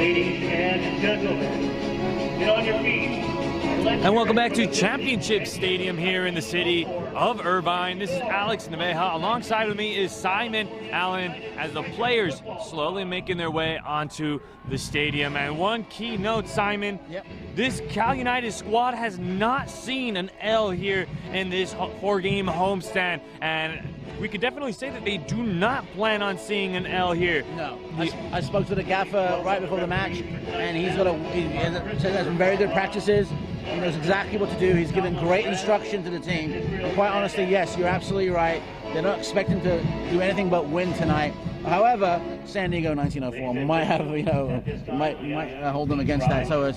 Ladies and gentlemen, get on your feet. And welcome back to Championship Stadium here in the city of Irvine. This is Alex Naveja. Alongside of me is Simon Allen as the players slowly making their way onto the stadium. And one key note, Simon, this Cal United squad has not seen an L here in this four-game homestand. And we could definitely say that they do not plan on seeing an L here. No. I spoke to the gaffer right before the match, and he has some very good practices. He knows exactly what to do. He's given great instruction to the team. And quite honestly, yes, you're absolutely right. They're not expecting to do anything but win tonight. However, San Diego 1904 might have, might hold them against that. So,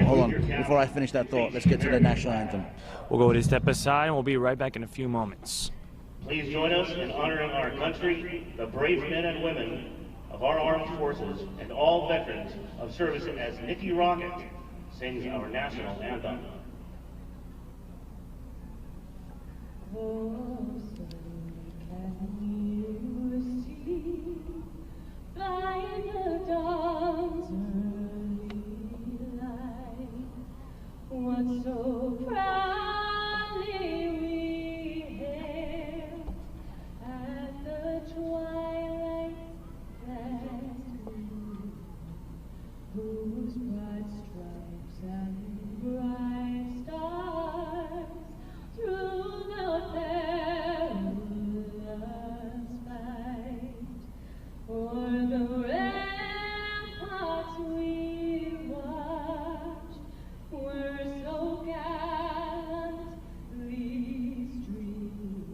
hold on. Before I finish that thought, let's get to the national anthem. We'll go to step aside, and we'll be right back in a few moments. Please join us in honoring our country, the brave men and women of our armed forces, and all veterans of service as Nicky Rocket sings our national anthem. Oh, can you see by the dawn's early light what so proudly we hailed at the twilight's last gleam, whose bright stripes and bright stars through the perilous fight o'er the ramparts we watched were so gallantly streamed,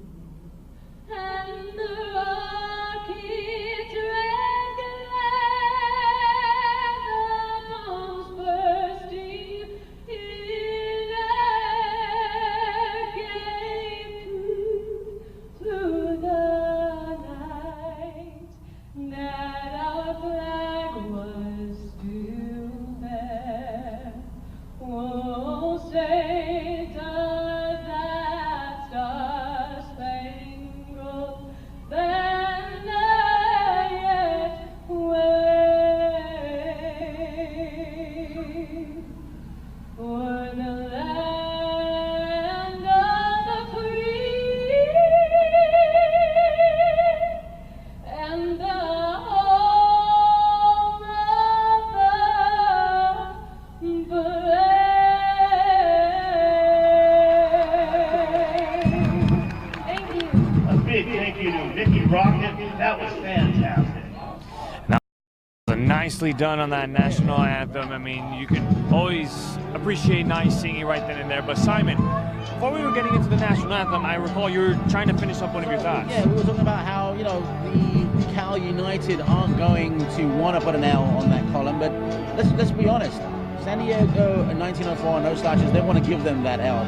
and the rocket's red glare, the bombs bursting in air, gave proof through the night that our flag was still there. Oh, say does that star-spangled banner yet wave o'er the land of the free and the home of the brave. Thank you. A big thank you to Nicky Rocket. That was fantastic. Nicely done on that national anthem. I mean, you can always appreciate nice singing right then and there. But Simon, before we were getting into the national anthem, I recall you were trying to finish up one of your thoughts. Yeah, we were talking about how, the Cal United aren't going to want to put an L on that column, but let's be honest. San Diego 1904, no slouches, they want to give them that L.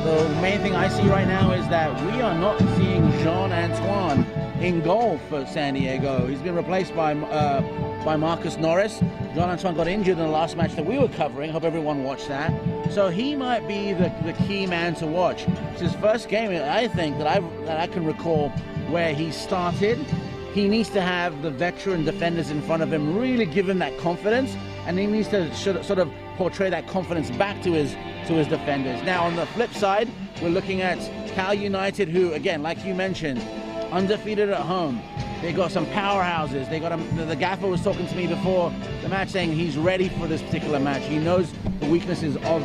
The main thing I see right now is that we are not seeing Jean-Antoine in goal for San Diego. He's been replaced by Marcus Norris. Jean-Antoine got injured in the last match that we were covering. Hope everyone watched that. So he might be the key man to watch. It's his first game, I think, that I can recall where he started. He needs to have the veteran defenders in front of him really give him that confidence, and he needs to sort of portray that confidence back to his defenders. Now, on the flip side, we're looking at Cal United, who, again, like you mentioned, undefeated at home. They got some powerhouses. They got the gaffer was talking to me before the match, saying he's ready for this particular match. He knows the weaknesses of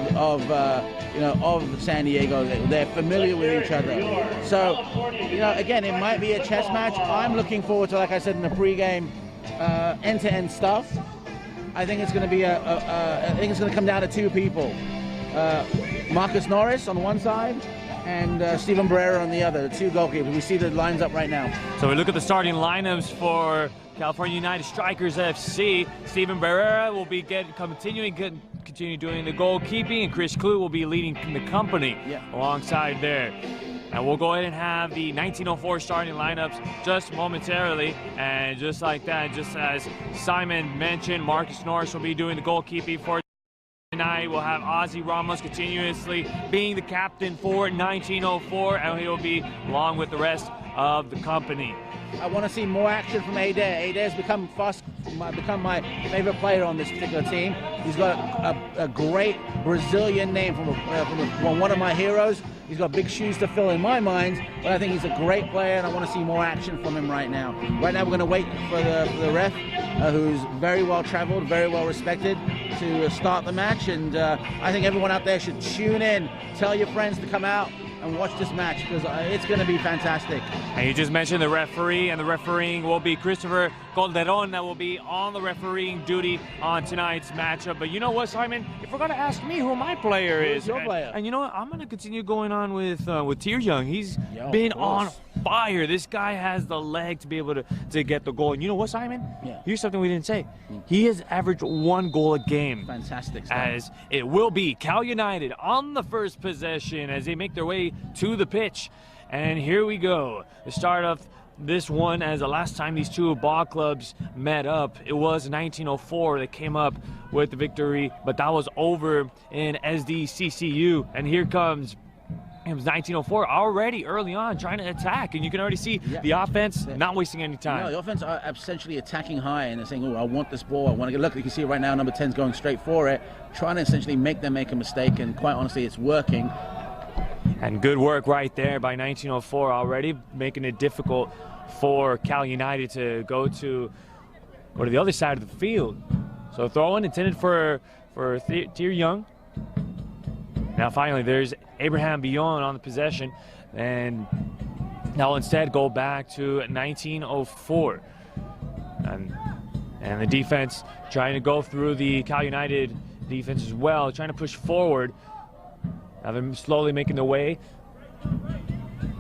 San Diego. They're familiar with each other. So, again, it might be a chess match. I'm looking forward to, like I said in the pregame, end-to-end stuff. I think it's going to be I think it's going to come down to two people: Marcus Norris on one side and Steven Barrera on the other, the two goalkeepers. We see the lines up right now. So we look at the starting lineups for California United Strikers FC. Steven Barrera will be continue doing the goalkeeping, and Chris Clue will be leading the company alongside there. And we'll go ahead and have the 1904 starting lineups just momentarily. And just like that, just as Simon mentioned, Marcus Norris will be doing the goalkeeping for tonight. We'll have Ozzy Ramos continuously being the captain for 1904, and he'll be along with the rest of the company. I want to see more action from Adair. Adair's become my favorite player on this particular team. He's got a great Brazilian name from one of my heroes. He's got big shoes to fill in my mind, but I think he's a great player, and I want to see more action from him right now. Right now, we're going to wait for the ref, who's very well traveled, very well respected, to start the match. And I think everyone out there should tune in. Tell your friends to come out and watch this match, because it's going to be fantastic. And you just mentioned the referee, and the refereeing will be Christopher Calderon, that will be on the refereeing duty on tonight's matchup. But you know what, Simon? If we're going to ask me who my player is, your player? And you know what? I'm going to continue going on with Tier Young. He's been on fire. This guy has the leg to be able to get the goal. And you know what, Simon? Yeah. Here's something we didn't say. He has averaged 1 goal a game. Fantastic stuff. As it will be Cal United on the first possession as they make their way to the pitch. And here we go. The start of this one, as the last time these two ball clubs met up, it was 1904 that came up with the victory, but that was over in SDCCU. And here comes, it was 1904 already early on trying to attack, and you can already see the offense not wasting any time. No, the offense are essentially attacking high, and they're saying, oh, I want this ball, I want to get, look, you can see right now number 10's going straight for it, trying to essentially make them make a mistake, and quite honestly it's working. And good work right there by 1904 already, making it difficult for Cal United to go to the other side of the field. So throw-in intended for Tier Young. Now finally there's Abraham Billon on the possession, and now instead go back to 1904. And the defense trying to go through the Cal United defense as well, trying to push forward. Now they're slowly making their way.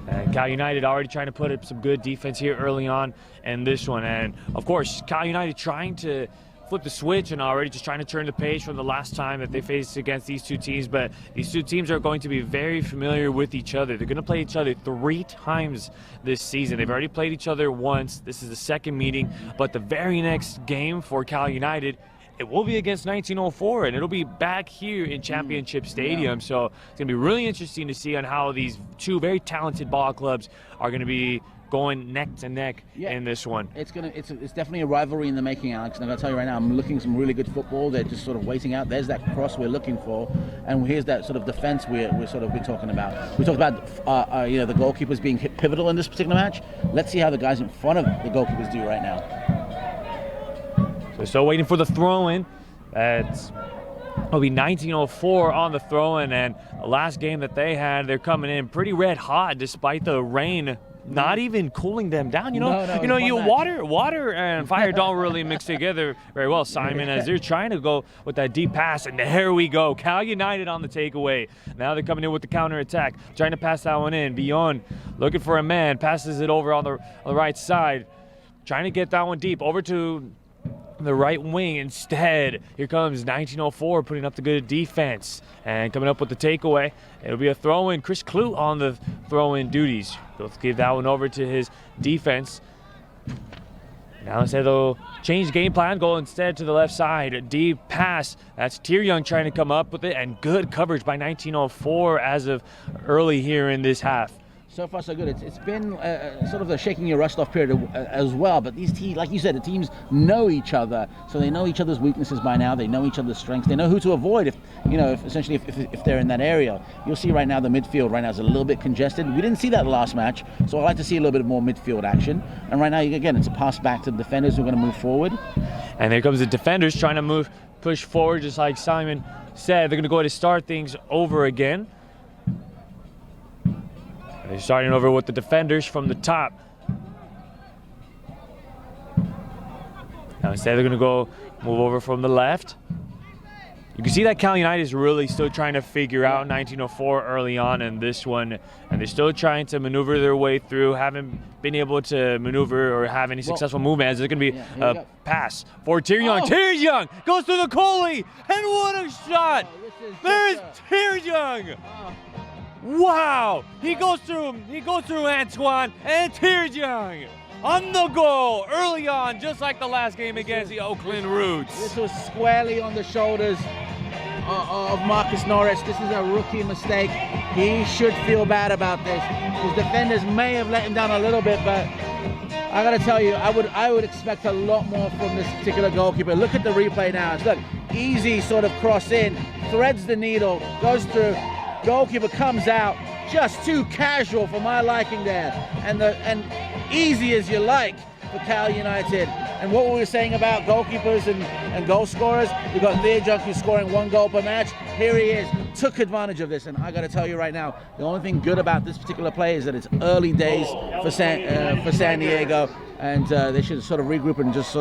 And Cal United already trying to put up some good defense here early on in this one. And of course, Cal United trying to flip the switch and already just trying to turn the page from the last time that they faced against these two teams. But these two teams are going to be very familiar with each other. They're going to play each other 3 times this season. They've already played each other once. This is the second meeting. But the very next game for Cal United, it will be against 1904, and it'll be back here in Championship Stadium. So it's going to be really interesting to see on how these two very talented ball clubs are going to be going neck to neck in this one. It's definitely a rivalry in the making, Alex. And I'm going to tell you right now, I'm looking at some really good football. They're just sort of waiting out. There's that cross we're looking for, and here's that sort of defense we're talking about. We talked about the goalkeepers being pivotal in this particular match. Let's see how the guys in front of the goalkeepers do right now. So still waiting for the throw-in. It'll be 1904 on the throw-in, and the last game that they had, they're coming in pretty red hot despite the rain not even cooling them down. Water and fire don't really mix together very well, Simon, as they're trying to go with that deep pass, and there we go. Cal United on the takeaway. Now they're coming in with the counter-attack, trying to pass that one in. Beyond, looking for a man, passes it over on the right side, trying to get that one deep over to the right wing. Instead, here comes 1904 putting up the good defense and coming up with the takeaway. It'll be a throw-in. Chris Clute on the throw-in duties. They'll give that one over to his defense. Now instead they'll change game plan, go instead to the left side. A deep pass. That's Tier Young trying to come up with it, and good coverage by 1904 as of early here in this half. So far, so good. It's been sort of a shaking your rust off period as well. But these teams, like you said, the teams know each other, so they know each other's weaknesses by now. They know each other's strengths. They know who to avoid if they're in that area. You'll see right now the midfield right now is a little bit congested. We didn't see that last match, so I'd like to see a little bit more midfield action. And right now, again, it's a pass back to the defenders who are going to move forward. And here comes the defenders trying to push forward, just like Simon said. They're going to go ahead and start things over again. They're starting over with the defenders from the top. Now instead they're going to go move over from the left. You can see that Cal United is really still trying to figure out 1904 early on in this one, and they're still trying to maneuver their way through, haven't been able to maneuver or have any successful movements. There's going to be a pass for Tier Young. Oh. Tier Young goes through the goalie, and what a shot! There's Tier Young! Wow! He goes through Antoine, and Tier Young on the goal early on, just like the last game against the Oakland Roots. This was squarely on the shoulders of Marcus Norris. This is a rookie mistake. He should feel bad about this. His defenders may have let him down a little bit, but I got to tell you, I would expect a lot more from this particular goalkeeper. Look at the replay now. It's look easy, sort of cross in, threads the needle, goes through. Goalkeeper comes out, just too casual for my liking there, and easy as you like for Cal United. And what were we saying about goalkeepers and goal scorers? We've got Theo Junk who's scoring 1 goal per match. Here he is, took advantage of this. And I got to tell you right now, the only thing good about this particular play is that it's early days for San Diego, and they should sort of regroup and just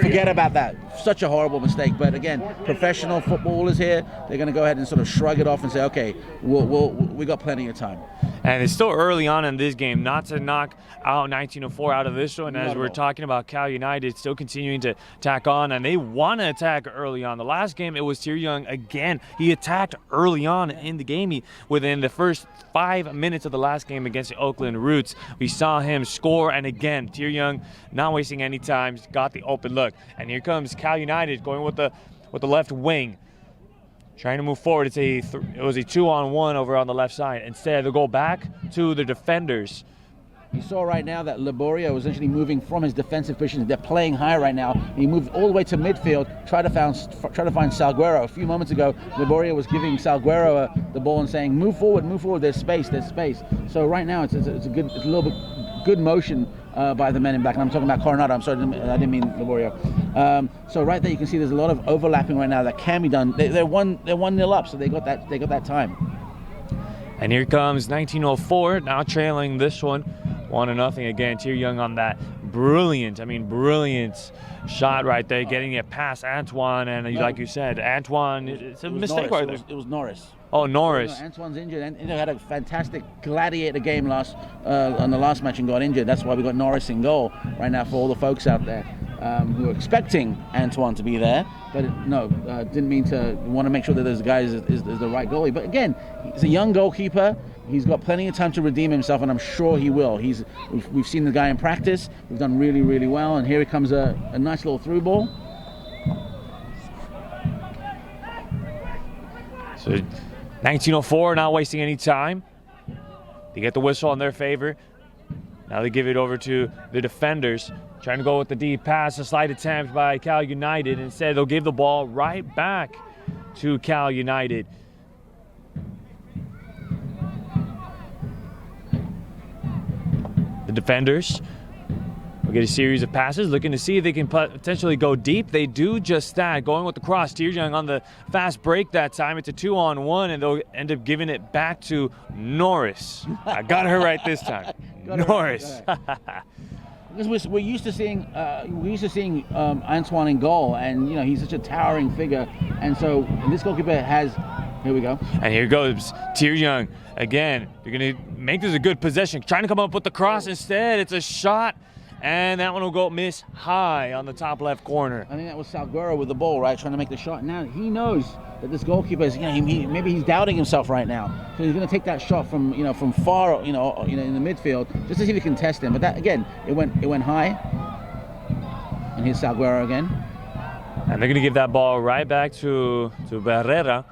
forget about that. Such a horrible mistake. But again, professional footballers here, they're going to go ahead and sort of shrug it off and say, okay, we got plenty of time. And it's still early on in this game, not to knock out 1904 out of this one. As we're talking about Cal United still continuing to attack on, and they want to attack early on. The last game, it was Tier Young again. He attacked early on in the game. Within the first 5 minutes of the last game against the Oakland Roots, we saw him score. And again, Tier Young not wasting any time, got the open look. And here comes Cal United going with the left wing, trying to move forward. It was a 2-on-1 over on the left side. Instead, they'll go back to the defenders. You saw right now that Laborio was actually moving from his defensive position. They're playing high right now. He moved all the way to midfield, try to find Salguero. A few moments ago, Laborio was giving Salguero the ball and saying, "Move forward, move forward. There's space, there's space." So right now, it's a little bit good motion by the men in black. And I'm talking about Coronado. I'm sorry, I didn't mean Laborio. So right there, you can see there's a lot of overlapping right now that can be done. They're 1-0 up, so they got that time. And here comes 1904, now trailing this one 1-0 again. Tier Young on that brilliant shot right there, getting it past Antoine. And like you said, Antoine, it's a mistake right there. It was Norris. Oh, Norris. No, Antoine's injured. And had a fantastic gladiator game on the last match and got injured. That's why we got Norris in goal right now for all the folks out there who are expecting Antoine to be there. But didn't mean to want to make sure that this guy is the right goalie. But again, he's a young goalkeeper. He's got plenty of time to redeem himself, and I'm sure he will. We've seen the guy in practice. We've done really, really well. And here he comes a nice little through ball. So 1904 not wasting any time. They get the whistle in their favor. Now they give it over to the defenders, trying to go with the deep pass, a slight attempt by Cal United. Instead, they'll give the ball right back to Cal United. The defenders will get a series of passes, looking to see if they can potentially go deep. They do just that, going with the cross. Tier Young on the fast break that time. It's a 2-on-1, and they'll end up giving it back to Norris. I got her right this time. Norris. Because we're used to seeing Antoine in goal, and he's such a towering figure, and so this goalkeeper has. Here we go. And here goes Tier Young again. They're gonna make this a good possession, trying to come up with the cross. Instead, it's a shot, and that one will go miss high on the top left corner. I think that was Salguero with the ball, right, trying to make the shot. Now he knows that this goalkeeper is, maybe he's doubting himself right now, so he's going to take that shot from far, in the midfield, just to see if he can test him. But that again, it went high. And here's Salguero again. And they're going to give that ball right back to Barrera,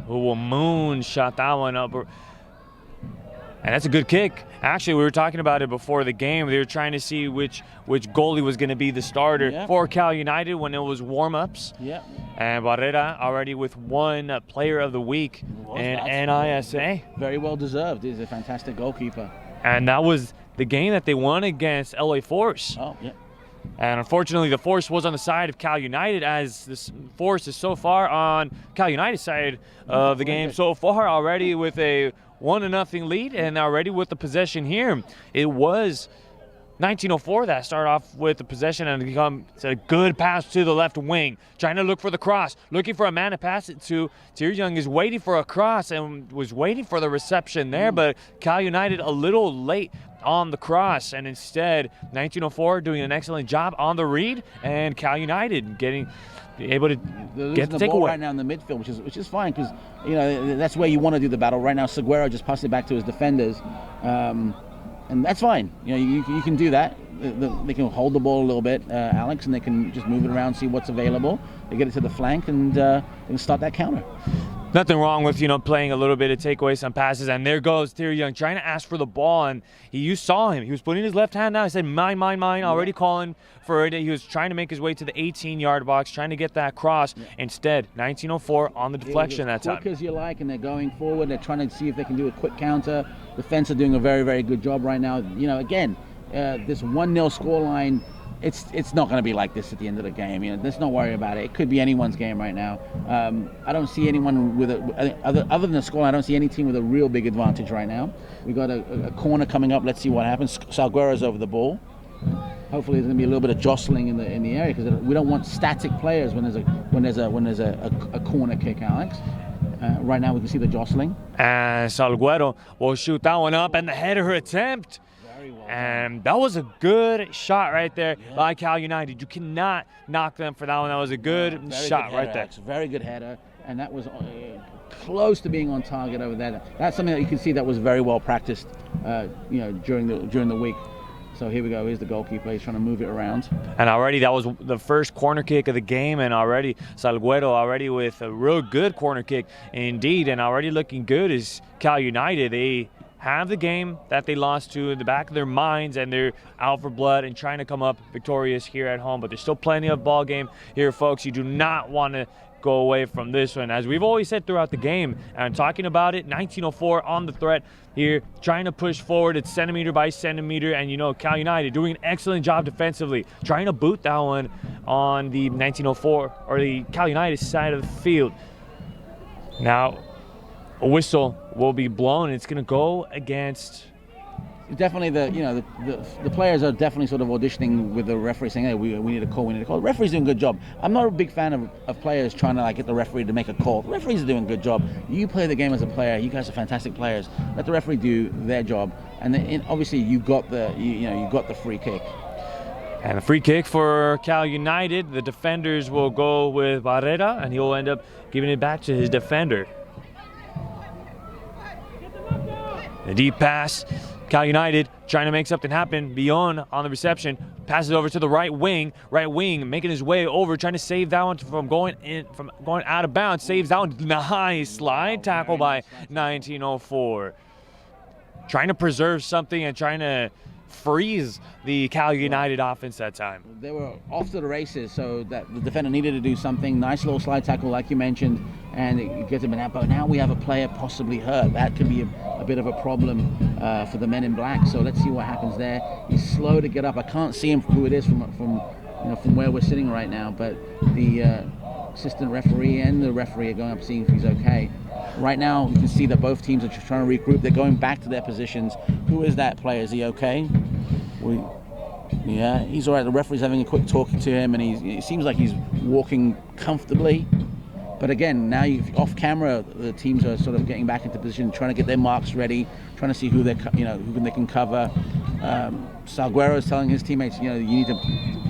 who will moonshot that one up. And that's a good kick. Actually, we were talking about it before the game. They were trying to see which goalie was going to be the starter for Cal United when it was warm-ups. Yeah. And Barrera already with one Player of the Week in NISA. Very well deserved. He's a fantastic goalkeeper. And that was the game that they won against LA Force. Oh, yeah. And unfortunately, the Force was on the side of Cal United, as this Force is so far on Cal United's side of the game so far, already with a 1-0 lead, and already with the possession here. It was 1904 that started off with the possession, and it's a good pass to the left wing, trying to look for the cross, looking for a man to pass it to. Tier Young is waiting for a cross and was waiting for the reception there, but Cal United a little late on the cross, and instead 1904 doing an excellent job on the read, and Cal United able to get the takeaway right now in the midfield, which is fine, because that's where you want to do the battle right now. Salguero just passed it back to his defenders, and that's fine. You can do that. they can hold the ball a little bit, Alex, and they can just move it around, see what's available. They get it to the flank, and they can start that counter. Nothing wrong with, playing a little bit to take away some passes. And there goes Thierry Young trying to ask for the ball. And you saw him. He was putting his left hand down. He said, mine, mine, mine, already calling for it. He was trying to make his way to the 18-yard box, trying to get that cross. Yeah. Instead, 1904 on the deflection that time. Quick as you like, and they're going forward. They're trying to see if they can do a quick counter. Defense are doing a very, very good job right now. Again, this 1-0 scoreline, it's not going to be like this at the end of the game. Let's not worry about it. It could be anyone's game right now. I don't see anyone with other than the score. I don't see any team with a real big advantage right now. We got a corner coming up. Let's see what happens. Salguero's over the ball. Hopefully, there's going to be a little bit of jostling in the area, because we don't want static players when there's a corner kick, Alex. Right now, we can see the jostling. And Salguero will shoot that one up, and the header attempt. And that was a good shot right there by Cal United. You cannot knock them for that one. That was a good shot right there. It's a very good header, and that was close to being on target over there. That's something that you can see that was very well practiced, during the week. So here we go. Here's the goalkeeper. He's trying to move it around. And already that was the first corner kick of the game, and already Salguero already with a real good corner kick indeed, and already looking good is Cal United. They have the game that they lost to in the back of their minds, and they're out for blood and trying to come up victorious here at home. But there's still plenty of ball game here, folks. You do not want to go away from this one. As we've always said throughout the game, and talking about it, 1904 on the threat here, trying to push forward. It's centimeter by centimeter, and Cal United doing an excellent job defensively, trying to boot that one on the 1904 or the Cal United side of the field. Now, a whistle will be blown. It's going to go against. Definitely, the players are definitely sort of auditioning with the referee, saying, "Hey, we need a call. We need a call." The referee's doing a good job. I'm not a big fan of players trying to get the referee to make a call. The referees are doing a good job. You play the game as a player. You guys are fantastic players. Let the referee do their job. And then, obviously, you got the free kick. And a free kick for Cal United. The defenders will go with Barrera, and he'll end up giving it back to his defender. The deep pass, Cal United trying to make something happen. Beyond on the reception, passes over to the right wing making his way over, trying to save that one from going out of bounds. Saves that one. Nice slide tackle by 1904. Trying to preserve something and trying to freeze the Cal United offense that time. They were off to the races, so that the defender needed to do something. Nice little slide tackle, like you mentioned, and it gets him an out. But now we have a player possibly hurt. That could be a bit of a problem for the men in black. So let's see what happens there. He's slow to get up. I can't see him who it is from where we're sitting right now, but the assistant referee and the referee are going up seeing if he's okay. Right now, you can see that both teams are just trying to regroup. They're going back to their positions. Who is that player? Is he okay? Yeah, he's all right. The referee's having a quick talking to him, and it seems like he's walking comfortably. But again, now off camera, the teams are sort of getting back into position, trying to get their marks ready, trying to see who they can cover. Salguero is telling his teammates, you need to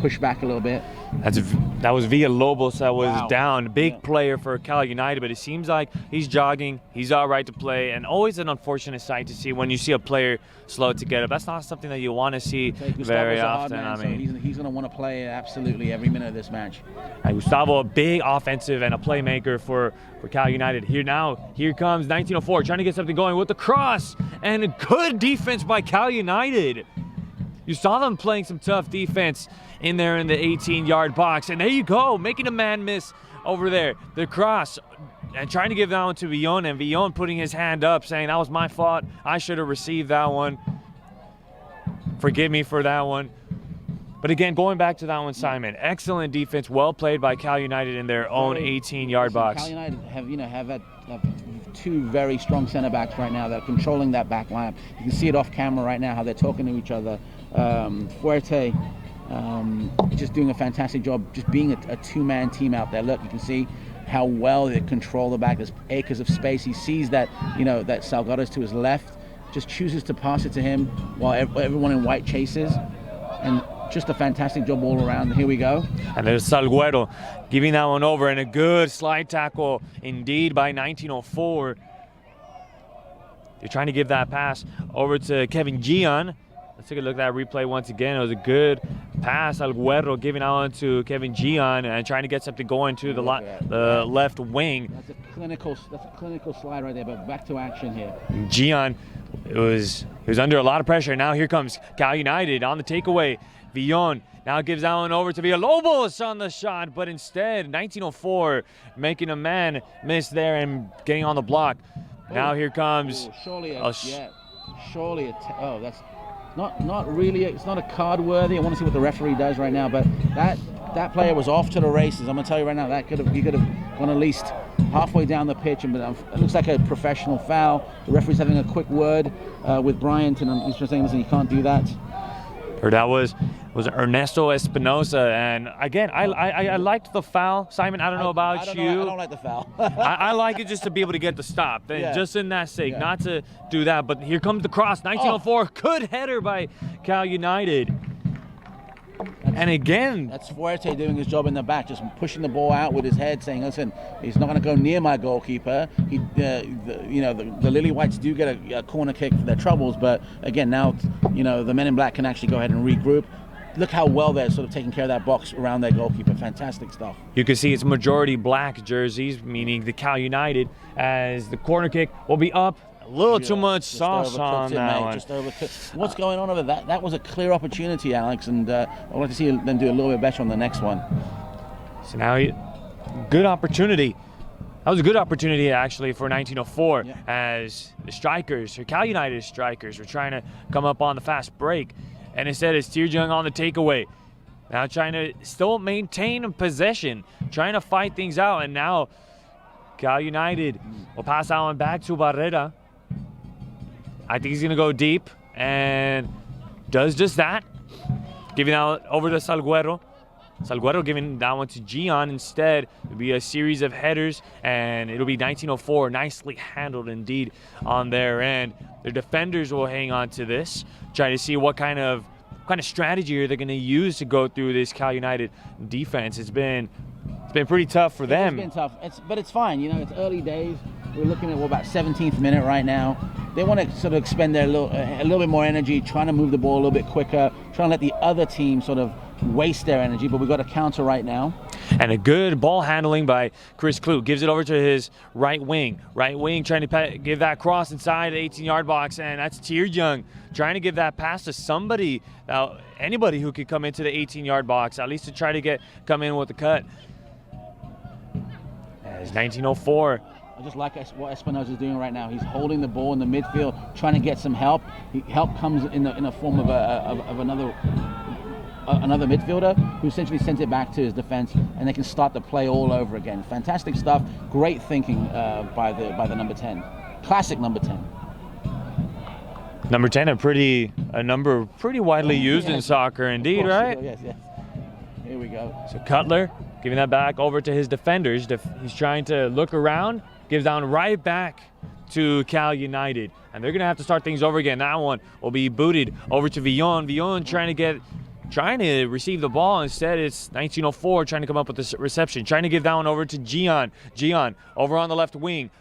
push back a little bit. That was Villalobos that was down. Big player for Cal United, but it seems like he's jogging. He's all right to play, and always an unfortunate sight to see when you see a player slow to get up. That's not something that you want to see very often. He's going to want to play absolutely every minute of this match. And Gustavo, a big offensive and a playmaker for Cal United. Here comes 1904, trying to get something going with the cross, and a good defense by Cal United. You saw them playing some tough defense in there in the 18-yard box. And there you go, making a man miss over there. The cross, and trying to give that one to Villon, and Villon putting his hand up, saying, that was my fault. I should have received that one. Forgive me for that one. But again, going back to that one, Simon, excellent defense, well played by Cal United in their own 18-yard box. Cal United have two very strong center backs right now that are controlling that back line. You can see it off camera right now how they're talking to each other. Fuerte just doing a fantastic job, just being a two-man team out there. Look, you can see how well they control the back. There's acres of space. He sees that that Salgado's to his left, just chooses to pass it to him while everyone in white chases, and just a fantastic job all around. Here we go. And there's Salguero giving that one over, and a good slide tackle indeed by 1904. They're trying to give that pass over to Kevin Gian. Let's take a look at that replay once again. It was a good pass. Alguero giving out on to Kevin Gian and trying to get something going to the left wing. That's a clinical slide right there, but back to action here. Gian was under a lot of pressure. Now here comes Cal United on the takeaway. Villon now gives that one over to Villalobos on the shot, but instead 1904 making a man miss there and getting on the block. Now here comes surely that's not really, it's not a card worthy. I want to see what the referee does right now, but that player was off to the races. I'm gonna tell you right now, he could have gone at least halfway down the pitch, and it looks like a professional foul. The referee's having a quick word with Bryant, and he's just saying, listen, you can't do that. Or that was Ernesto Espinosa, and again, I liked the foul. Simon, I don't know about you. I don't like the foul. I like it just to be able to get the stop, just in that sake, not to do that. But here comes the cross, 1904, good header by Cal United. And again, that's Fuerte doing his job in the back, just pushing the ball out with his head, saying, "Listen, he's not going to go near my goalkeeper." The Lily Whites do get a corner kick for their troubles, but again, now the men in black can actually go ahead and regroup. Look how well they're sort of taking care of that box around their goalkeeper. Fantastic stuff. You can see it's majority black jerseys, meaning the Cal United, as the corner kick will be up. A little too much sauce on that one. Just overcooked. What's going on over that? That was a clear opportunity, Alex, and I'd like to see them do a little bit better on the next one. So now, good opportunity. That was a good opportunity, actually, for 1904, as the strikers, or Cal United strikers, were trying to come up on the fast break. And instead, it's Tirjung on the takeaway. Now trying to still maintain possession, trying to fight things out, and now Cal United will pass that one back to Barrera. I think he's going to go deep and does just that. Giving out over to Salguero. Salguero giving that one to Gian instead. It'll be a series of headers, and it'll be 1904. Nicely handled indeed on their end. Their defenders will hang on to this, trying to see what kind of strategy are they going to use to go through this Cal United defense. It's been pretty tough for them. It's been tough, but it's fine. It's early days. We're looking at about 17th minute right now. They want to sort of expend a little bit more energy, trying to move the ball a little bit quicker, trying to let the other team sort of waste their energy, but we've got a counter right now. And a good ball handling by Chris Clute. Gives it over to his right wing. Right wing trying to give that cross inside the 18-yard box, and that's Tirjung trying to give that pass to somebody, anybody who could come into the 18-yard box, at least to try to come in with the cut. As 1904. I just like what Espinosa is doing right now. He's holding the ball in the midfield, trying to get some help. Help comes in the form of another midfielder who essentially sends it back to his defense, and they can start the play all over again. Fantastic stuff. Great thinking by the number 10. Classic number 10. Number 10, a number pretty widely used in soccer indeed, right? Yes. Here we go. So Cutler giving that back over to his defenders. He's trying to look around, gives down right back to Cal United. And they're going to have to start things over again. That one will be booted over to Villon. Villon trying to receive the ball. Instead, it's 1904 trying to come up with the reception. Trying to give that one over to Gian. Gian over on the left wing.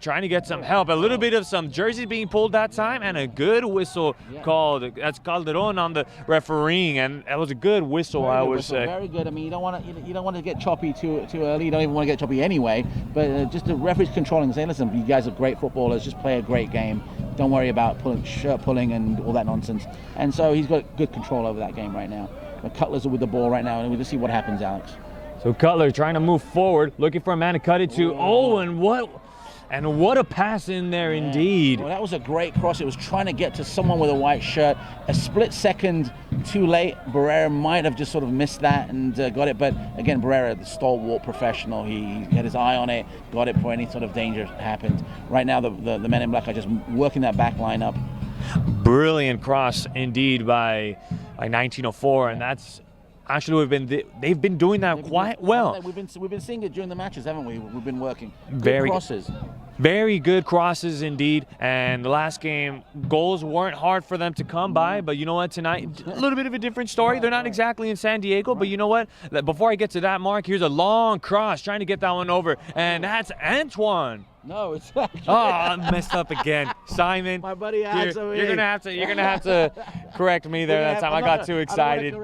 Trying to get some help. A little bit of some jerseys being pulled that time, and a good whistle called. That's Calderon on the refereeing, and that was a good whistle, I would say. Very good. I mean, you don't want to get choppy too early. You don't even want to get choppy anyway. But just the referee's controlling and saying, listen, you guys are great footballers. Just play a great game. Don't worry about shirt pulling and all that nonsense. And so he's got good control over that game right now. The Cutlers are with the ball right now, and we'll just see what happens, Alex. So Cutler trying to move forward, looking for a man to cut it to. And what a pass in there indeed. Well, that was a great cross. It was trying to get to someone with a white shirt. A split second too late. Barrera might have just sort of missed that and got it. But again, Barrera, the stalwart professional, he had his eye on it, got it before any sort of danger happened. Right now, the men in black are just working that back line up. Brilliant cross indeed by 1904, and that's actually they've been doing that quite well. We've been seeing it during the matches, haven't we? We've been working. Very crosses. Very good crosses indeed. And the last game, goals weren't hard for them to come by. But you know what? Tonight, a little bit of a different story. They're not exactly in San Diego. But you know what? Before I get to that, Mark, here's a long cross trying to get that one over. And that's Antoine. No, it's Oh, I messed up again. Simon, my buddy Alex over you're here. gonna have to correct me there that time. I got too excited.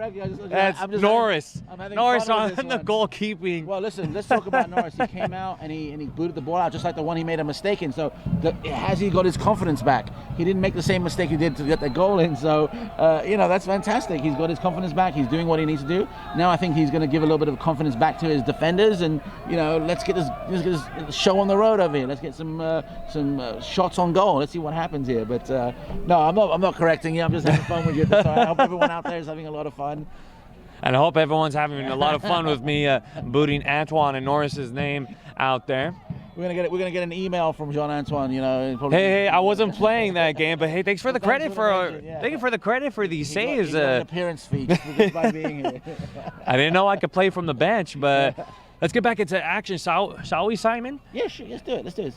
That's Norris. Norris on the goalkeeping. Well, listen, let's talk about Norris. He came out and he booted the ball out just like the one he made a mistake in. So has he got his confidence back? He didn't make the same mistake he did to get the goal in. So that's fantastic. He's got his confidence back. He's doing what he needs to do. Now I think he's going to give a little bit of confidence back to his defenders, and let's get this show on the road over here. Let's get some shots on goal. Let's see what happens here. But no, I'm not correcting you. I'm just having fun with you. So I hope everyone out there is having a lot of fun. And I hope everyone's having a lot of fun with me booting Antoine and Norris's name out there. We're gonna get an email from Jean-Antoine. Hey, I wasn't playing that game, but hey, thanks for the credit thank you for the credit for these saves. He got an appearance fee just by being here. I didn't know I could play from the bench, but let's get back into action, shall we, Simon? Yeah, sure. Let's do it.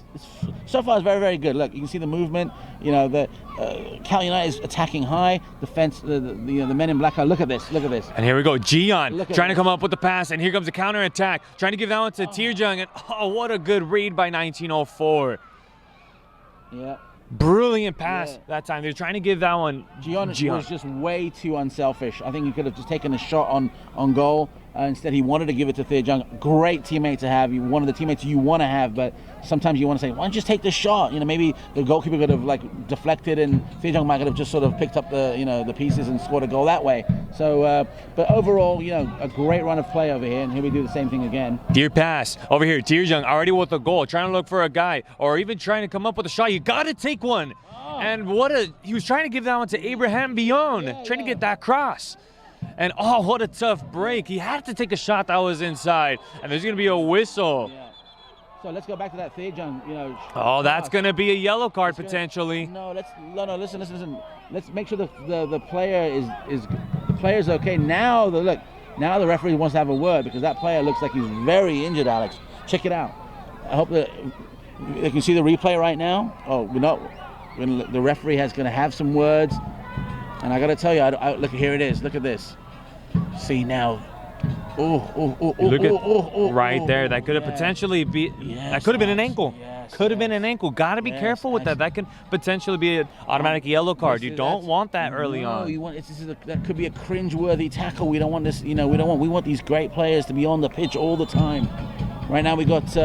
So far, it's very, very good. Look, you can see the movement. The Cal United is attacking high. Defense, the men in black. Look at this. And here we go. Gian trying to come up with the pass, and here comes the counter attack. Trying to give that one to Tirjung, and what a good read by 1904. Yeah. Brilliant pass that time. They're trying to give that one. Gian was just way too unselfish. I think he could have just taken a shot on goal. Instead, he wanted to give it to Tirjung. Great teammate to have. One of the teammates you want to have, but sometimes you want to say, why don't you just take the shot? Maybe the goalkeeper could have deflected, and Tirjung might have just sort of picked up the pieces and scored a goal that way. So, but overall, a great run of play over here, and here we do the same thing again. Dear pass over here. Tirjung already with a goal, trying to look for a guy, or even trying to come up with a shot. You got to take one. Oh. And he was trying to give that one to Abraham Bion, trying to get that cross. And what a tough break. He had to take a shot that was inside. And there's going to be a whistle. Yeah. So let's go back to that Tirjung, Oh, that's going to be a yellow card potentially. No, listen. Let's make sure the player's okay. Now the referee wants to have a word because that player looks like he's very injured, Alex. Check it out. I hope that you can see the replay right now. The referee is going to have some words. And I got to tell you, look, here it is. Look at this. See now. Right there. That could have potentially be. Yes, that could have been an ankle. Yes, could have been an ankle. Got to be careful with that. That can potentially be an automatic yellow card. You don't want that early on. That could be a cringe-worthy tackle. We don't want this. We want these great players to be on the pitch all the time. Right now we got.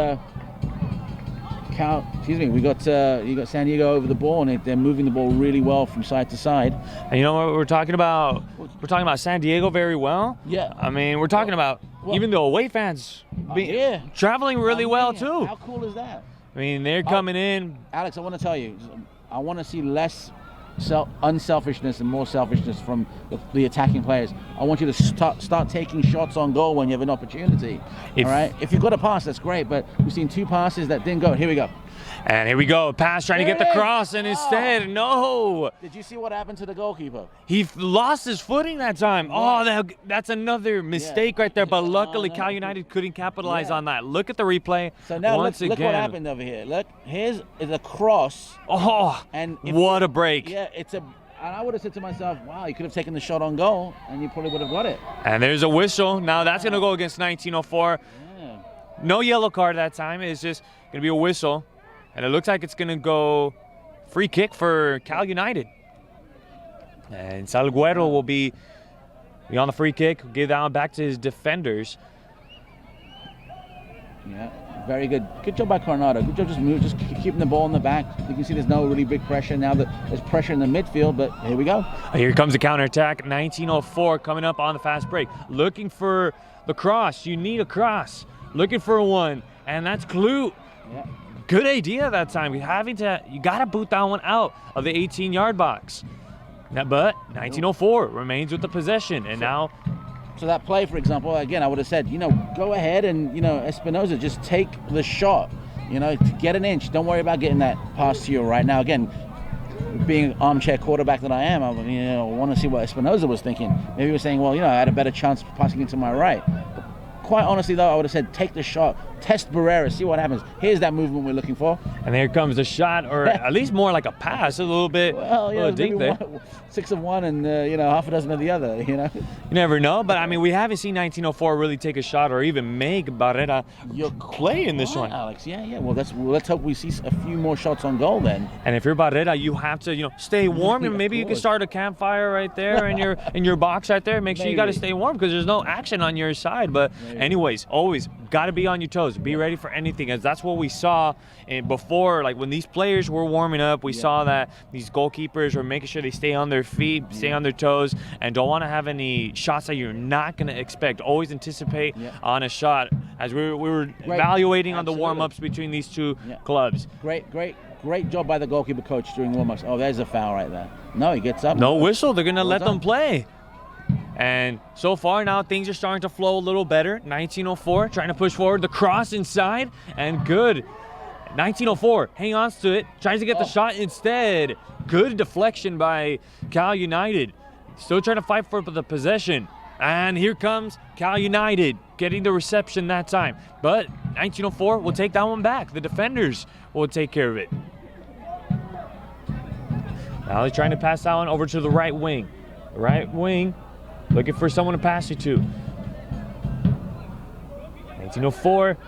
You got San Diego over the ball, and they're moving the ball really well from side to side. And you know what we're talking about? We're talking about San Diego very well. Yeah. I mean, we're talking about even the away fans traveling really well too. How cool is that? I mean, they're coming in. Alex, I want to tell you, I want to see less unselfishness and more selfishness from the attacking players. I want you to start taking shots on goal when you have an opportunity. All right? If you've got a pass, that's great, but we've seen 2 passes that didn't go. Here we go. And here we go. Pass trying to get the cross, and instead, no. Did you see what happened to the goalkeeper? He lost his footing that time. Oh, that's another mistake right there, but luckily Cal United couldn't capitalize on that. Look at the replay. So now look what happened over here. Look, here's a cross. Oh, and what a break. Yeah, and I would have said to myself, wow, you could have taken the shot on goal, and you probably would have got it. And there's a whistle. Now that's going to go against 1904. Yeah. No yellow card that time. It's just going to be a whistle. And it looks like it's going to go free kick for Cal United. And Salguero will be on the free kick. Give that one back to his defenders. Yeah, very good. Good job by Coronado. Good job just keeping the ball in the back. You can see there's no really big pressure now. There's pressure in the midfield, but here we go. Here comes the counterattack. 1904 coming up on the fast break. Looking for the cross. You need a cross. Looking for one. And that's Clute. Yeah. Good idea that time. You got to boot that one out of the 18-yard box. But 1904 remains with the possession, and now. So that play, for example, again, I would have said, go ahead and, Espinoza, just take the shot, to get an inch. Don't worry about getting that pass to you right now. Again, being an armchair quarterback that I am, I want to see what Espinoza was thinking. Maybe he was saying, well, I had a better chance of passing it to my right. Quite honestly, though, I would have said take the shot, test Barrera, see what happens. Here's that movement we're looking for. And here comes a shot, or at least more like a pass, a little bit, Well, a little deep there. 6 of one and half a dozen of the other. You never know, but I mean, we haven't seen 1904 really take a shot or even make Barrera play in this one. Alex. Yeah. Well, let's hope we see a few more shots on goal then. And if you're Barrera, you have to, stay warm, and maybe you can start a campfire right there in your box right there. Make sure you got to stay warm because there's no action on your side. But anyways, always got to be on your toes. Be ready for anything, as that's what we saw before. Like when these players were warming up, we saw that these goalkeepers were making sure they stay on their feet, stay on their toes, and don't want to have any shots that you're not going to expect. Always anticipate on a shot, as we were evaluating on the warm-ups between these two clubs. Great job by the goalkeeper coach during warm-ups. Oh, there's a foul right there. No, he gets up. No whistle. They're going to let them play. And so far now things are starting to flow a little better. 1904 trying to push forward, the cross inside, and good. 1904 hang on to it, tries to get the shot instead. Good deflection by Cal United. Still trying to fight for the possession. And here comes Cal United getting the reception that time. But 1904 will take that one back. The defenders will take care of it. Now they're trying to pass that one over to the right wing. Right wing, looking for someone to pass it to. 1904,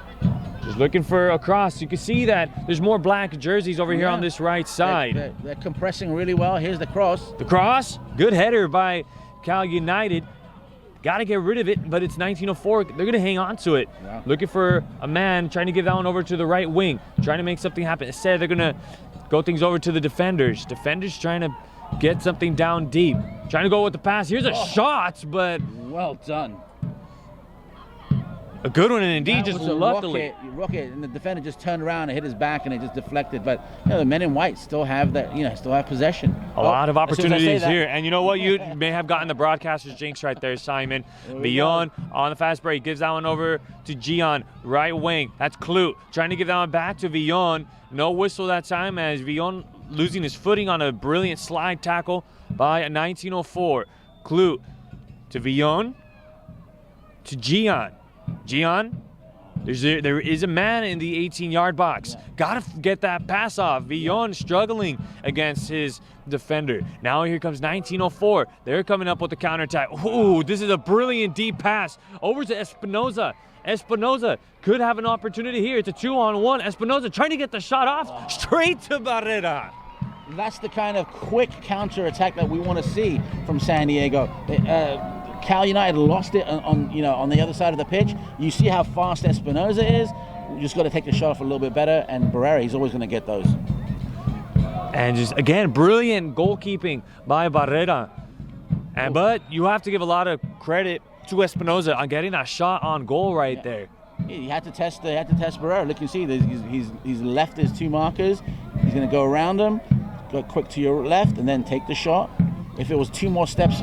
just looking for a cross. You can see that there's more black jerseys over here on this right side. They're compressing really well. Here's the cross. The cross, good header by Cal United. Got to get rid of it, but it's 1904. They're going to hang on to it. Wow. Looking for a man, trying to give that one over to the right wing, trying to make something happen. Instead, they're going to go things over to the defenders. Defenders trying to get something down deep. Trying to go with the pass. Here's a shot, but... Well done. A good one, and indeed, just luckily. Rocket, and the defender just turned around and hit his back, and it just deflected. But the men in white still have that, still have possession. A lot of opportunities here, and you know what? You may have gotten the broadcaster's jinx right there, Simon. Villon on the fast break gives that one over to Gian, right wing. That's Clute trying to give that one back to Villon. No whistle that time, as Villon losing his footing on a brilliant slide tackle by a 1904. Clute to Villon to Gian. Gian, there is a man in the 18-yard box. Got to get that pass off. Villon struggling against his defender. Now here comes 1904. They're coming up with the counterattack. Ooh, this is a brilliant deep pass over to Espinoza. Espinoza could have an opportunity here. It's a 2-on-1. Espinoza trying to get the shot off straight to Barrera. That's the kind of quick counterattack that we want to see from San Diego. Cal United lost it on the other side of the pitch. You see how fast Espinoza is. You just got to take the shot off a little bit better, and Barrera, he's always going to get those. And just again, brilliant goalkeeping by Barrera. But you have to give a lot of credit to Espinoza on getting that shot on goal right there. He had to test Barrera. Look, you see, he's left his two markers. He's going to go around them, go quick to your left, and then take the shot. If it was 2 more steps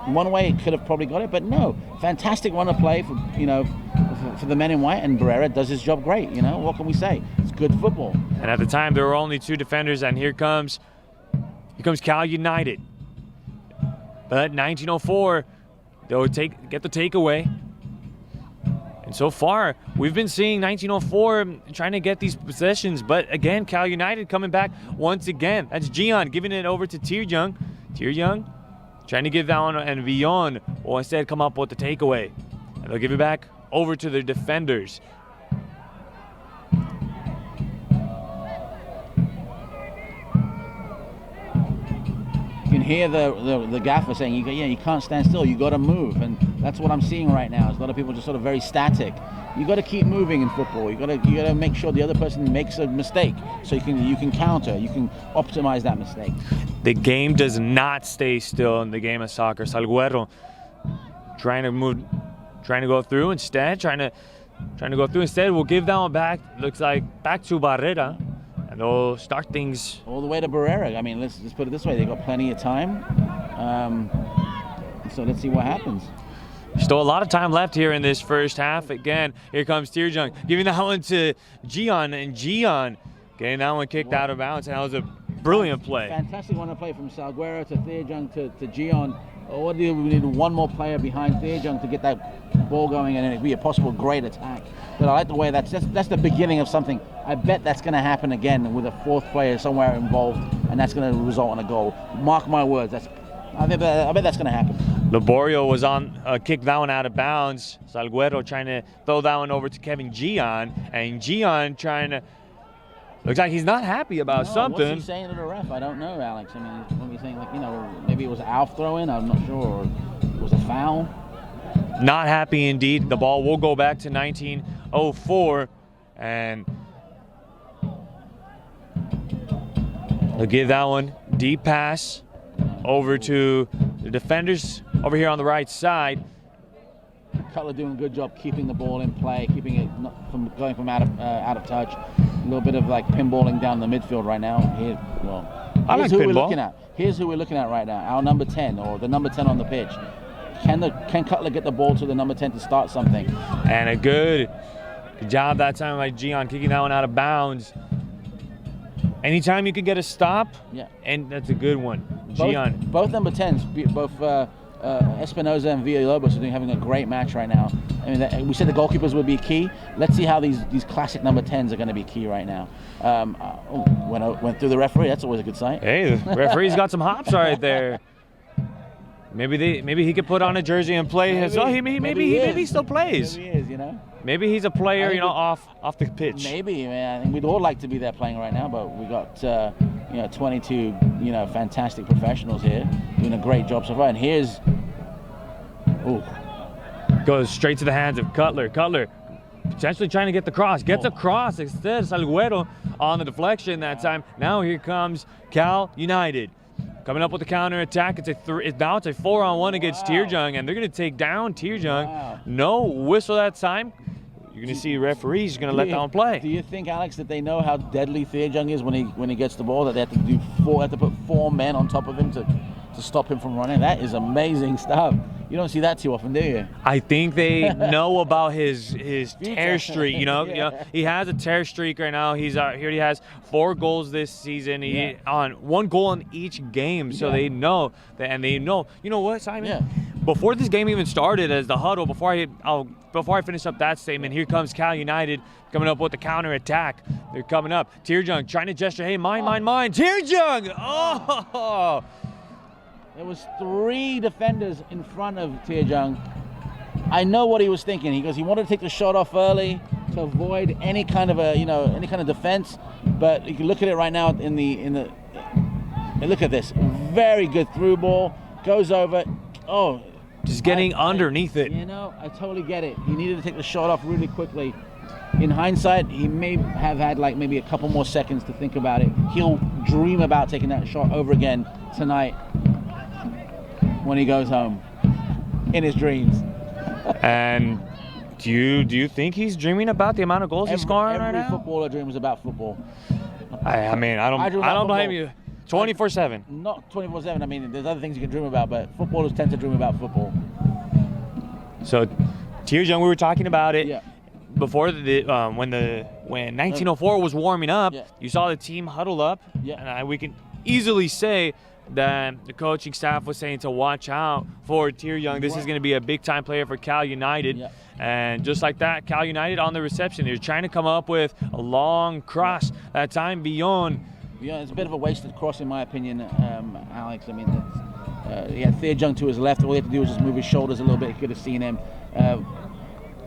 one way, it could have probably got it, but no. Fantastic run of play for the men in white, and Barrera does his job great. What can we say? It's good football. And at the time, there were only 2 defenders, and here comes Cal United. But 1904, they'll get the takeaway. And so far, we've been seeing 1904 trying to get these possessions, but again, Cal United coming back once again. That's Gian giving it over to Tirjung. Tirjung trying to give that one, and Villon will instead come up with the takeaway. And they'll give it back over to their defenders. You can hear the gaffer saying, you can't stand still, you got to move. And that's what I'm seeing right now. Is a lot of people just sort of very static. You got to keep moving in football. You got to make sure the other person makes a mistake, so you can counter, you can optimize that mistake. The game does not stay still in the game of soccer. Salguero trying to go through instead. We'll give that one back. Looks like back to Barrera, and they'll start things all the way to Barrera. I mean, let's put it this way: they got plenty of time. So let's see what happens. Still a lot of time left here in this first half. Again, here comes Tirjung giving that one to Gian, and Gian getting that one kicked out of bounds. And that was a brilliant play. Fantastic one to play from Salguero to Tirjung to Gian. Or what do we need? One more player behind Theojung to get that ball going, and it'd be a possible great attack. But I like the way that's the beginning of something. I bet that's going to happen again with a fourth player somewhere involved, and that's going to result in a goal. Mark my words. I bet that's going to happen. Laborio was on kick that one out of bounds. Salguero trying to throw that one over to Kevin Gian, and Gian trying to. Looks like he's not happy about something. What's he saying to the ref? I don't know, Alex. I mean, what are you saying? Like, maybe it was Alf throw-in. I'm not sure. Or it was a foul. Not happy indeed. The ball will go back to 1904, and they'll give that one deep pass over to the defenders over here on the right side. Cutler doing a good job keeping the ball in play, keeping it not from going from out of touch. A little bit of like pinballing down the midfield right now. Here's who we're looking at. Here's who we're looking at right now. Our number 10, or the number 10 on the pitch. Can Cutler get the ball to the number 10 to start something? And a good job that time by Gian, kicking that one out of bounds. Anytime you can get a stop, and that's a good one. Gian. Both number 10s, both Espinoza and Villalobos are having a great match right now. I mean, we said the goalkeepers would be key. Let's see how these classic number 10s are going to be key right now. Went through the referee. That's always a good sign. Hey, the referee's got some hops right there. Maybe he could put on a jersey and play. Maybe he still plays. Maybe he is, Maybe he's a player, off the pitch. Maybe, man. I think we'd all like to be there playing right now, but we got 22 fantastic professionals here doing a great job so far. And here's goes straight to the hands of Cutler. Cutler potentially trying to get the cross. Gets a cross instead. Salguero on the deflection that time. Now here comes Cal United. Coming up with the counter attack. Now it's a 4-on-1 against Tearjung, and they're going to take down Tearjung. Wow. No whistle that time. You're going to see referees going to let that one play. Do you think, Alex, that they know how deadly Tearjung is when he gets the ball? That they have to put 4 men on top of him to stop him from running? That is amazing stuff. You don't see that too often, do you? I think they know about his tear streak. He has a tear streak right now. He has 4 goals this season. He on 1 goal in each game. So they know that, and they know. You know what, Simon? Yeah. Before this game even started, as the huddle, before I finish up that statement, here comes Cal United coming up with the counter attack. They're coming up. Tearjung trying to gesture, hey, mine. Tearjung! Oh! There was 3 defenders in front of Tearjung. I know what he was thinking. He wanted to take the shot off early to avoid any kind of defense. But you can look at it right now look at this. Very good through ball. Goes over. Oh. Just getting underneath it. I totally get it. He needed to take the shot off really quickly. In hindsight, he may have had maybe a couple more seconds to think about it. He'll dream about taking that shot over again tonight when he goes home in his dreams. And do you think he's dreaming about the amount of goals he's scoring right now? Every footballer dreams about football. I don't blame you. 24/7. Not 24/7. I mean, there's other things you can dream about, but footballers tend to dream about football. So, Tearjung, we were talking about it before when 1904 was warming up. You saw the team huddle up, and we can easily say that the coaching staff was saying to watch out for Tearjung. This is going to be a big-time player for Cal United. And just like that, Cal United on the reception, they're trying to come up with a long cross. That time beyond. Yeah, it's a bit of a wasted cross in my opinion, Alex. I mean, he had Tearjung to his left. All he had to do was just move his shoulders a little bit. He could have seen him.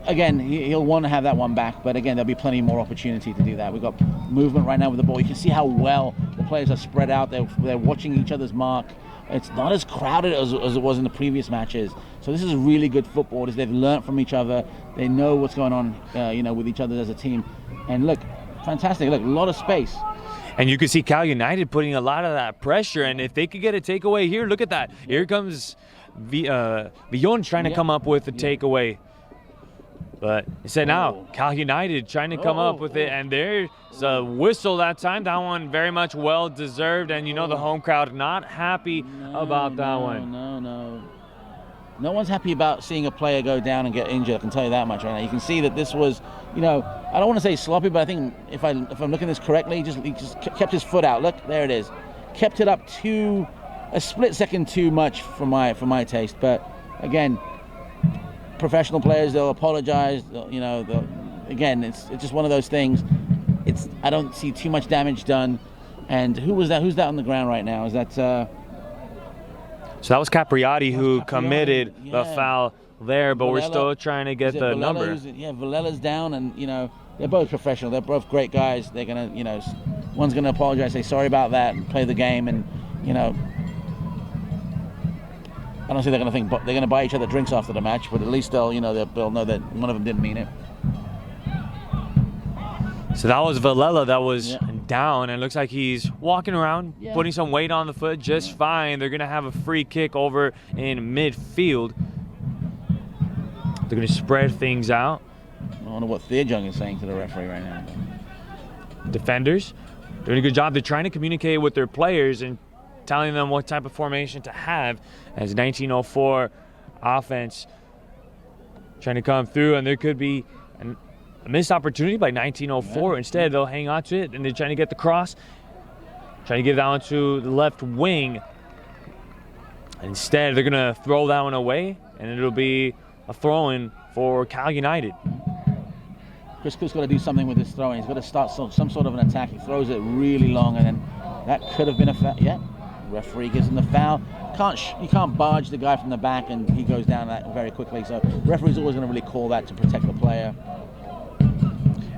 Again, he'll want to have that one back, but again, there'll be plenty more opportunity to do that. We've got movement right now with the ball. You can see how well the players are spread out. They're watching each other's mark. It's not as crowded as it was in the previous matches. So this is really good football. They've learned from each other. They know what's going on, with each other as a team. And look, fantastic. Look, a lot of space. And you can see Cal United putting a lot of that pressure. And if they could get a takeaway here, look at that. Here comes Villon trying to come up with a takeaway. But instead now, Cal United trying to come up with it, and there's a whistle that time. That one very much well-deserved, and the home crowd not happy about that one. No one's happy about seeing a player go down and get injured, I can tell you that much right now. You can see that this was, I don't want to say sloppy, but I think if I'm looking at this correctly, he just kept his foot out. Look, there it is. Kept it up too a split second too much for my taste. But again, professional players, they'll apologize. You know, again, it's just one of those things. I don't see too much damage done. And who was that? Who's that on the ground right now? Is that? So that was Capriati who committed the foul there, but we're still trying to get the number. Yeah, Valella's down, and you know they're both professional. They're both great guys. They're gonna, you know, one's gonna apologize, say sorry about that, and play the game. And you know, I don't think they're gonna buy each other drinks after the match, but at least they'll know that one of them didn't mean it. So that was Valella that was down, and it looks like he's walking around, putting some weight on the foot just fine. They're going to have a free kick over in midfield. They're going to spread things out. I wonder what Theerjung is saying to the referee right now. Defenders doing a good job. They're trying to communicate with their players and telling them what type of formation to have as 1904 offense trying to come through, and there could be a missed opportunity by 1904. Instead, they'll hang on to it, and they're trying to get the cross, trying to get that one to the left wing. Instead, they're going to throw that one away, and it'll be a throw-in for Cal United. Chris Cook's got to do something with his throwing. He's got to start some sort of an attack. He throws it really long, and then that could have been a foul. Yeah, referee gives him the foul. You can't barge the guy from the back, and he goes down that very quickly. So referee's always going to really call that to protect the player.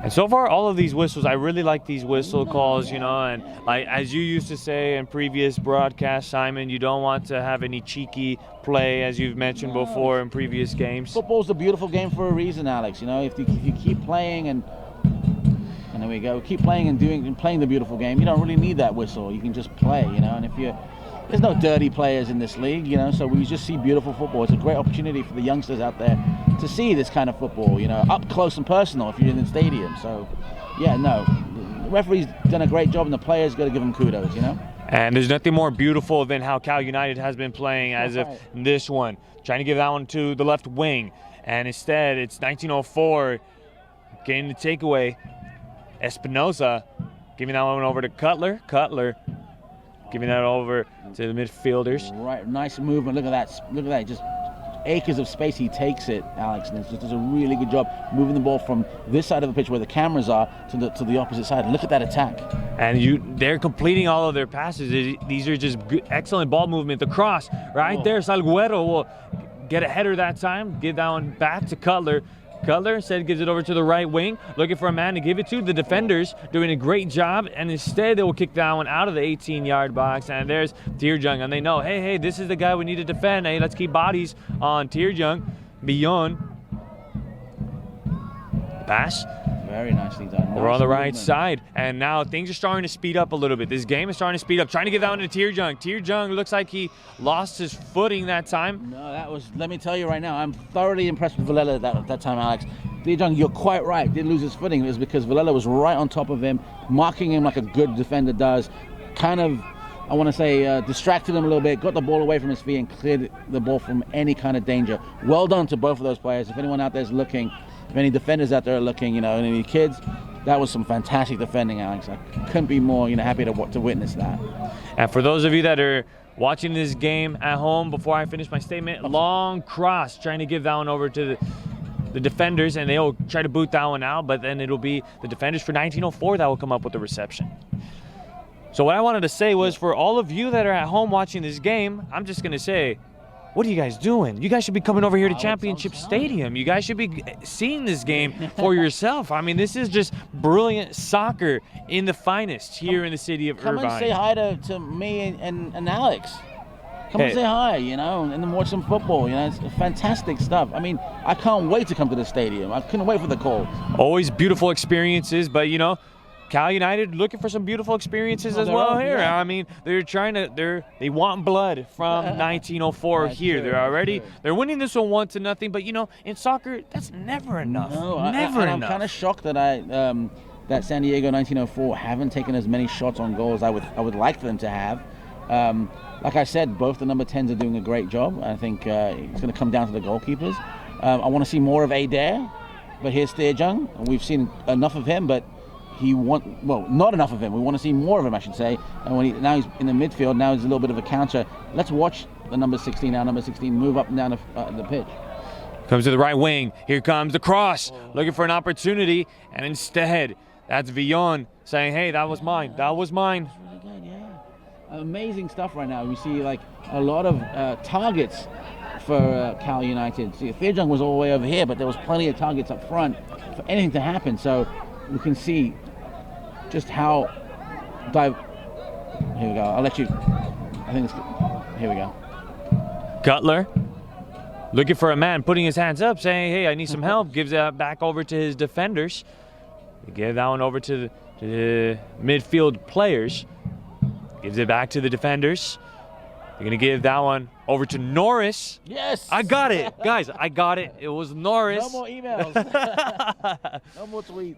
And so far, all of these whistles, I really like these whistle calls, you know, and like as you used to say in previous broadcasts, Simon, you don't want to have any cheeky play, as you've mentioned before in previous games. Football's a beautiful game for a reason, Alex. You know, if you keep playing and there we go, keep playing and playing the beautiful game, you don't really need that whistle. You can just play, you know, and there's no dirty players in this league, you know, so we just see beautiful football. It's a great opportunity for the youngsters out there to see this kind of football, you know, up close and personal if you're in the stadium. So, yeah, no, the referee's done a great job, and the players got to give them kudos, you know. And there's nothing more beautiful than how Cal United has been playing as of this one, trying to give that one to the left wing, and instead it's 1904 getting the takeaway. Espinosa giving that one over to Cutler. Giving that over to the midfielders. Right, nice movement. Look at that. Just acres of space. He takes it, Alex, and just does a really good job moving the ball from this side of the pitch where the cameras are to the opposite side. Look at that attack. And they're completing all of their passes. These are just good, excellent ball movement. The cross right there. Salguero will get a header that time. Give that one back to Cutler. Cutler instead gives it over to the right wing, looking for a man to give it to. The defenders doing a great job, and instead they will kick that one out of the 18-yard box. And there's Theerjung, and they know, hey, this is the guy we need to defend. Hey, let's keep bodies on Theerjung. Beyond. Pass. Very nicely done. We're on the right side, and now things are starting to speed up a little bit. This game is starting to speed up. Trying to get that one to Theerjung. Theerjung looks like he lost his footing that time. No, let me tell you right now, I'm thoroughly impressed with Valella that time, Alex. Theerjung, you're quite right, did lose his footing. It was because Valella was right on top of him, marking him like a good defender does. Kind of, I want to say, distracted him a little bit, got the ball away from his feet and cleared the ball from any kind of danger. Well done to both of those players. If anyone out there is looking, if any defenders out there are looking, you know, and any kids, that was some fantastic defending, Alex. I couldn't be more, happy to witness that. And for those of you that are watching this game at home, before I finish my statement, long cross, trying to give that one over to the defenders, and they'll try to boot that one out, but then it'll be the defenders for 1904 that will come up with the reception. So what I wanted to say was, for all of you that are at home watching this game, I'm just going to say, what are you guys doing? You guys should be coming over here to Championship Stadium. You guys should be seeing this game for yourself. I mean, this is just brilliant soccer in the finest here in the city of Irvine. Come and say hi to me and Alex. Come and say hi, and then watch some football. It's fantastic stuff. I mean, I can't wait to come to the stadium. I couldn't wait for the call. Always beautiful experiences, but Cal United looking for some beautiful experiences as well here. Yeah. I mean, they want blood from 1904 here. They're winning this one 1-0, but in soccer that's never enough. Never enough. I'm kind of shocked that that San Diego 1904 haven't taken as many shots on goal as I would like them to have. Like I said, both the number 10s are doing a great job. I think it's going to come down to the goalkeepers. I want to see more of Adair, but here's Theerjung, and we've seen enough of him, but not enough of him. We want to see more of him, I should say. And now he's in the midfield. Now he's a little bit of a counter. Let's watch the number 16 now. Number 16 move up and down the pitch. Comes to the right wing. Here comes the cross, looking for an opportunity, and instead, that's Villon saying, "Hey, that was mine. That was mine." That's really good, yeah. Amazing stuff right now. We see like a lot of targets for Cal United. See, Thejung was all the way over here, but there was plenty of targets up front for anything to happen. So we can see just how here we go. I'll let you. I think it's here we go. Cutler looking for a man, putting his hands up, saying, "Hey, I need some help." Gives that back over to his defenders. They give that one over to the midfield players. Gives it back to the defenders. They're going to give that one over to Norris. Yes! I got it. Guys, I got it. It was Norris. No more emails. No more tweets.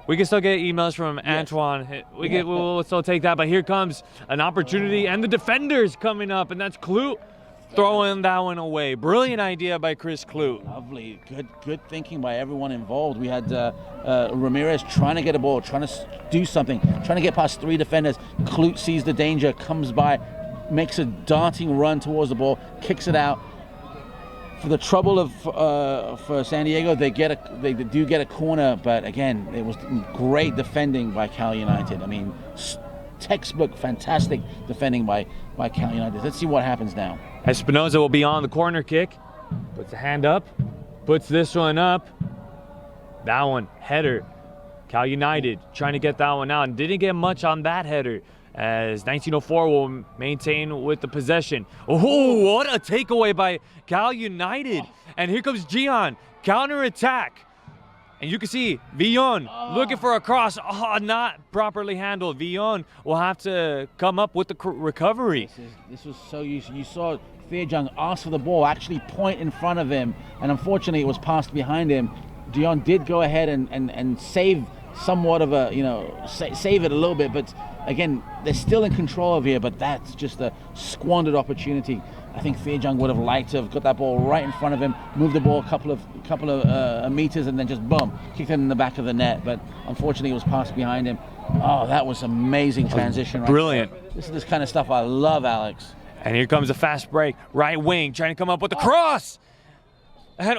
We can still get emails from Antoine. We'll still take that. But here comes an opportunity, and the defenders coming up, and that's Clute throwing that one away. Brilliant idea by Chris Clute. Lovely. Good thinking by everyone involved. We had Ramirez trying to get a ball, trying to do something, trying to get past 3 defenders. Clute sees the danger, comes by, makes a darting run towards the ball, kicks it out. For the trouble of for San Diego, they do get a corner, but again, it was great defending by Cal United. I mean, textbook, fantastic defending by Cal United. Let's see what happens now. Espinoza will be on the corner kick. Puts a hand up, puts this one up. That one, header. Cal United trying to get that one out, and didn't get much on that header, as 1904 will maintain with the possession. Oh, what a takeaway by Cal United. And here comes Gian, counter attack. And you can see Villon looking for a cross. Not properly handled. Villon will have to come up with the recovery. This was so useful. You saw Thejung ask for the ball, actually point in front of him, and unfortunately it was passed behind him. Dion did go ahead and save somewhat of a, save it a little bit, but again, they're still in control of here, but that's just a squandered opportunity. I think Thejung would have liked to have got that ball right in front of him, moved the ball a couple of meters, and then just boom, kicked it in the back of the net. But unfortunately, it was passed behind him. Oh, that was amazing transition. Brilliant. This is this kind of stuff I love, Alex. And here comes a fast break. Right wing trying to come up with the cross. And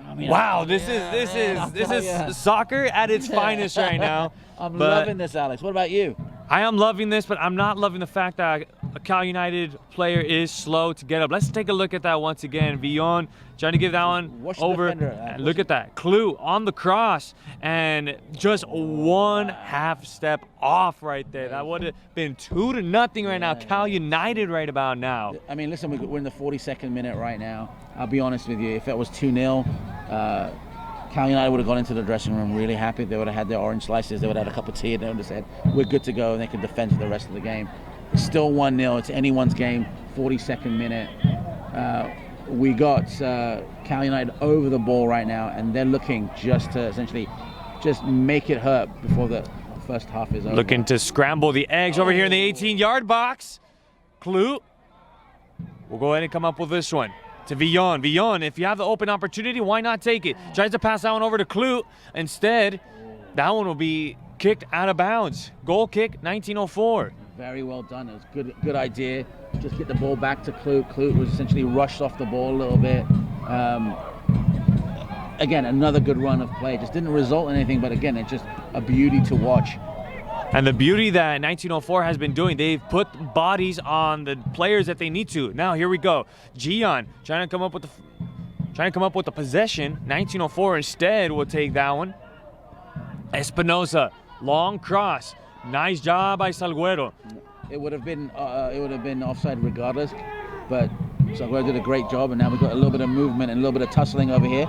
I mean, wow, this is soccer at its finest right now. I'm loving this, Alex. What about you? I am loving this, but I'm not loving the fact that a Cal United player is slow to get up. Let's take a look at that once again. Villon trying to give that one over. And look at that. Clute on the cross, and just 1/2 step off right there. That would have been 2-0 right now. Cal United right about now. I mean, listen, we're in the 42nd minute right now. I'll be honest with you. If it was 2-0, Cal United would have gone into the dressing room really happy. They would have had their orange slices. They would have had a cup of tea, and they would have said, "We're good to go," and they could defend for the rest of the game. It's still 1-0. It's anyone's game. 42nd minute. We got Cal United over the ball right now, and they're looking just to essentially just make it hurt before the first half is over. Looking to scramble the eggs over here in the 18-yard box. Clute will go ahead and come up with this one to Villon. Villon, if you have the open opportunity, why not take it? Tries to pass that one over to Clute. Instead, that one will be kicked out of bounds. Goal kick, 1904. Very well done. It was good idea. Just get the ball back to Clute. Clute was essentially rushed off the ball a little bit. Again, another good run of play. Just didn't result in anything, but again, it's just a beauty to watch. And the beauty that 1904 has been doing, they've put bodies on the players that they need to. Now here we go. Gian trying to come up with the possession. 1904 instead will take that one. Espinoza, long cross. Nice job by Salguero. It would have been offside regardless, but Salguero did a great job, and now we've got a little bit of movement and a little bit of tussling over here.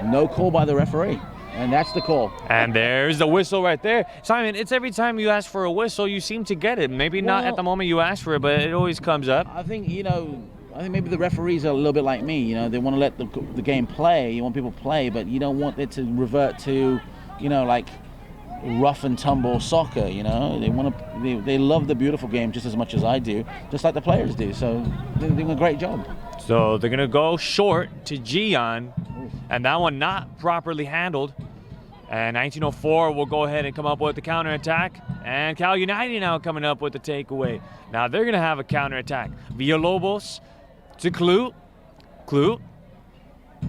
No call by the referee. And that's the call. And there's the whistle right there. Simon, it's every time you ask for a whistle, you seem to get it. Maybe not at the moment you ask for it, but it always comes up. I think, maybe the referees are a little bit like me. They want to let the game play. You want people to play, but you don't want it to revert to, like rough and tumble soccer. They love the beautiful game just as much as I do, just like the players do. So they're doing a great job. So they're going to go short to Gian. and that one not properly handled. And 1904 will go ahead and come up with the counterattack. And Cal United now coming up with the takeaway. Now they're going to have a counterattack. Villalobos to Clute. Clute.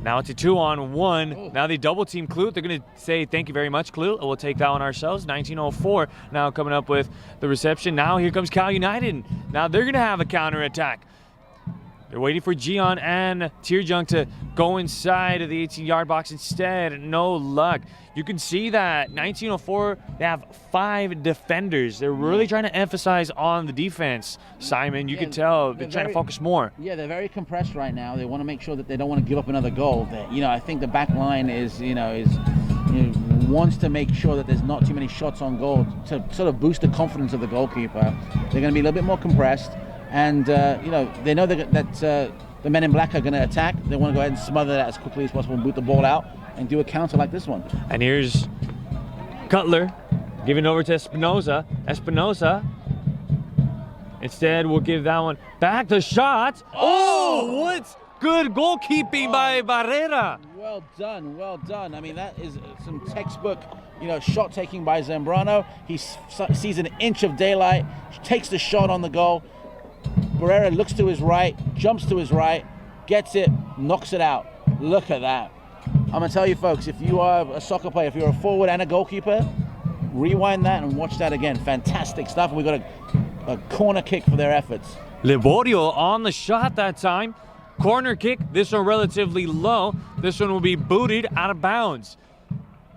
Now it's a 2-on-1. Oh. Now they double team Clute. They're going to say, thank you very much, Clute. We'll take that one ourselves. 1904 now coming up with the reception. Now here comes Cal United. Now they're going to have a counterattack. They're waiting for Gian and Tierjung to go inside of the 18-yard box instead. No luck. You can see that 1904, they have 5 defenders. They're really trying to emphasize on the defense, Simon. You can tell they're trying to focus more. Yeah, they're very compressed right now. They want to make sure that they don't want to give up another goal. I think the back line wants to make sure that there's not too many shots on goal to sort of boost the confidence of the goalkeeper. They're going to be a little bit more compressed. And, they know that the men in black are going to attack. They want to go ahead and smother that as quickly as possible and boot the ball out and do a counter like this one. And here's Cutler giving over to Espinosa. Espinosa instead will give that one back. The shot. Oh, what good goalkeeping by Barrera. Well done, well done. I mean, that is some textbook, shot taking by Zambrano. He sees an inch of daylight, takes the shot on the goal. Barrera looks to his right, jumps to his right, gets it, knocks it out. Look at that. I'm going to tell you, folks, if you are a soccer player, if you're a forward and a goalkeeper, rewind that and watch that again. Fantastic stuff. We got a corner kick for their efforts. Liborio on the shot that time. Corner kick. This one relatively low. This one will be booted out of bounds.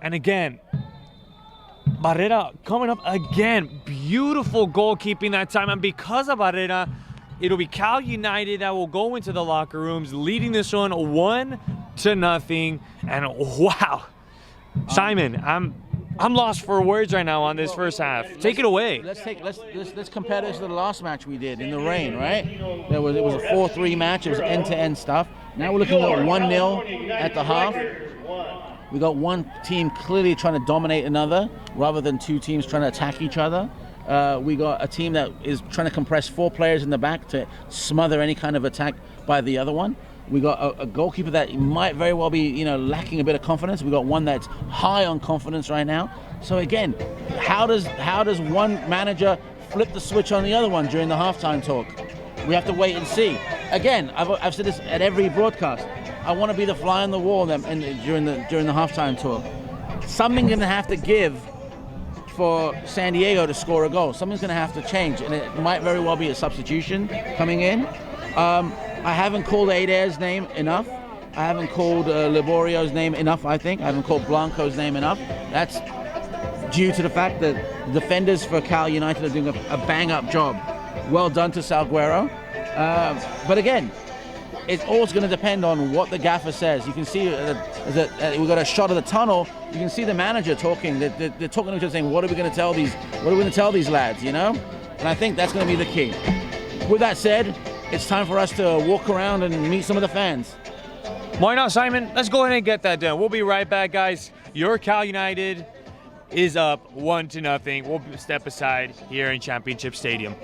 And again, Barrera coming up again. Beautiful goalkeeping that time. And because of Barrera, it'll be Cal United that will go into the locker rooms, leading this one 1-0. And wow, Simon, I'm lost for words right now on this first half. Take it away. Let's compare this to the last match we did in the rain, right? It was a 4-3 match. It was end-to-end stuff. Now we're looking at 1-0 at the half. We got one team clearly trying to dominate another, rather than two teams trying to attack each other. We got a team that is trying to compress 4 players in the back to smother any kind of attack by the other one. We got a goalkeeper that might very well be, lacking a bit of confidence. We got one that's high on confidence right now. So again, how does one manager flip the switch on the other one during the halftime talk? We have to wait and see. Again, I've said this at every broadcast. I want to be the fly on the wall during the halftime talk. Something's going to have to give for San Diego to score a goal. Something's going to have to change, and it might very well be a substitution coming in. I haven't called Adair's name enough. I haven't called Liborio's name enough, I think. I haven't called Blanco's name enough. That's due to the fact that the defenders for Cal United are doing a bang-up job. Well done to Salguero. But again, it's always going to depend on what the gaffer says. You can see we got a shot of the tunnel. You can see the manager talking. They're talking to each other, saying, "What are we going to tell these? What are we going to tell these lads?" And I think that's going to be the key. With that said, it's time for us to walk around and meet some of the fans. Why not, Simon? Let's go ahead and get that done. We'll be right back, guys. Your Cal United is up 1-0. We'll step aside here in Championship Stadium.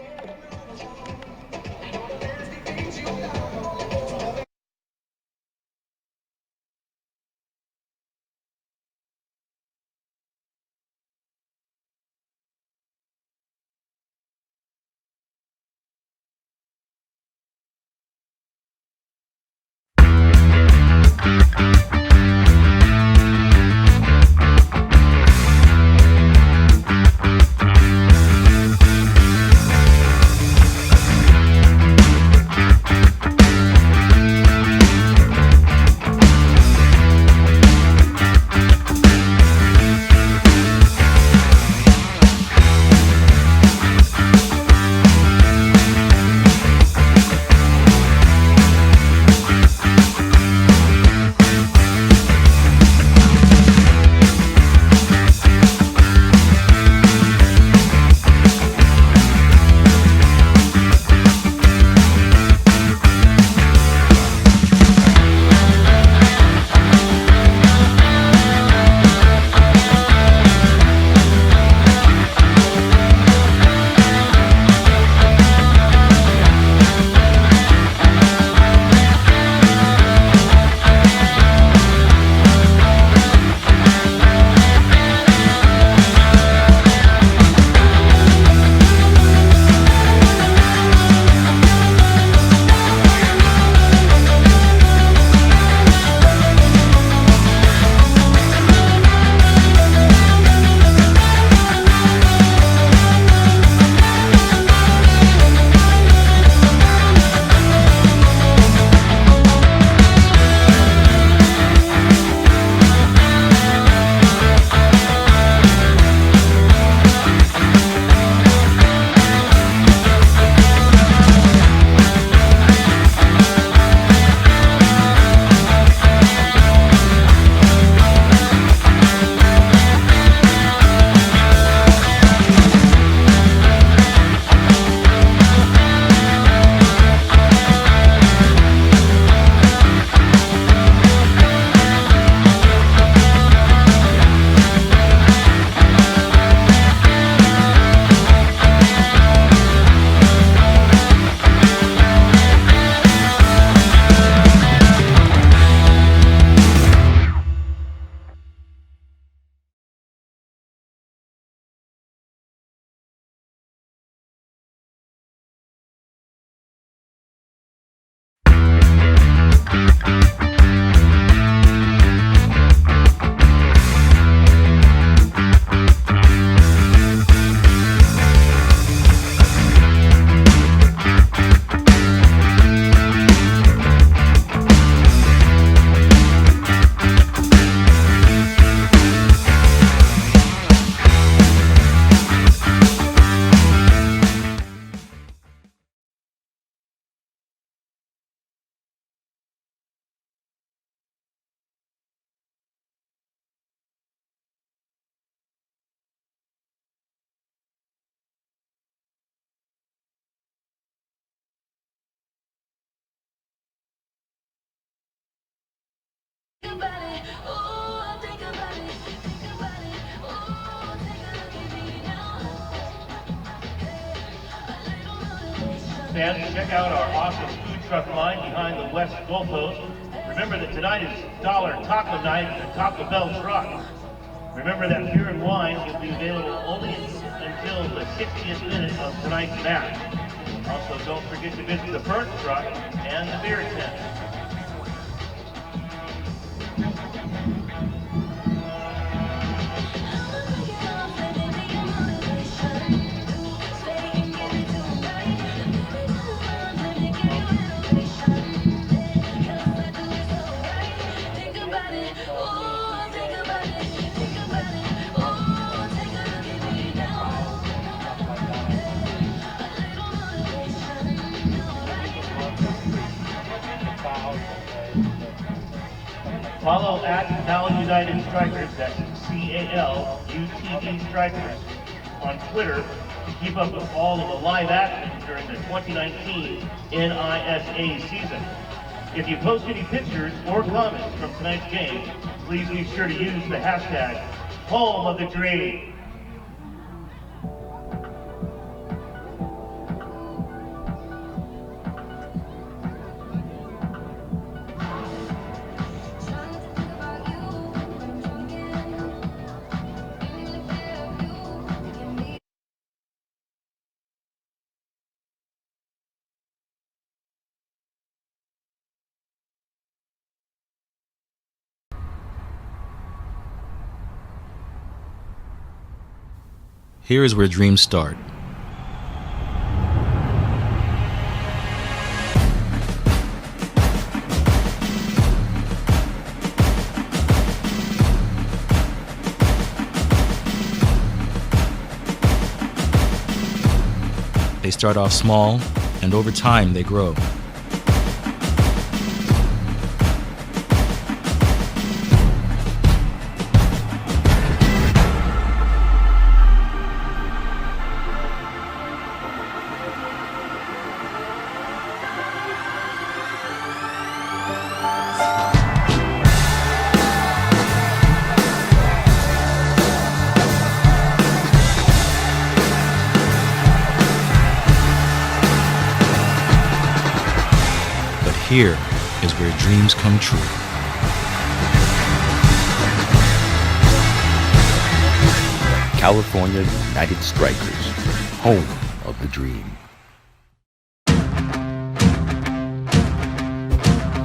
fans, check out our awesome food truck line behind the west goalpost. Remember that tonight is dollar taco night at the Taco Bell truck. Remember that beer and wine will be available only until the 60th minute of tonight's match. Also, don't forget to visit the burnt truck and the beer tent. Follow at Cal United Strikers, that's CALUTD Strikers, on Twitter to keep up with all of the live action during the 2019 NISA season. If you post any pictures or comments from tonight's game, please be sure to use the hashtag Home of the Dream. Here is where dreams start. They start off small, and over time they grow. Here is where dreams come true. California United Strikers, home of the dream.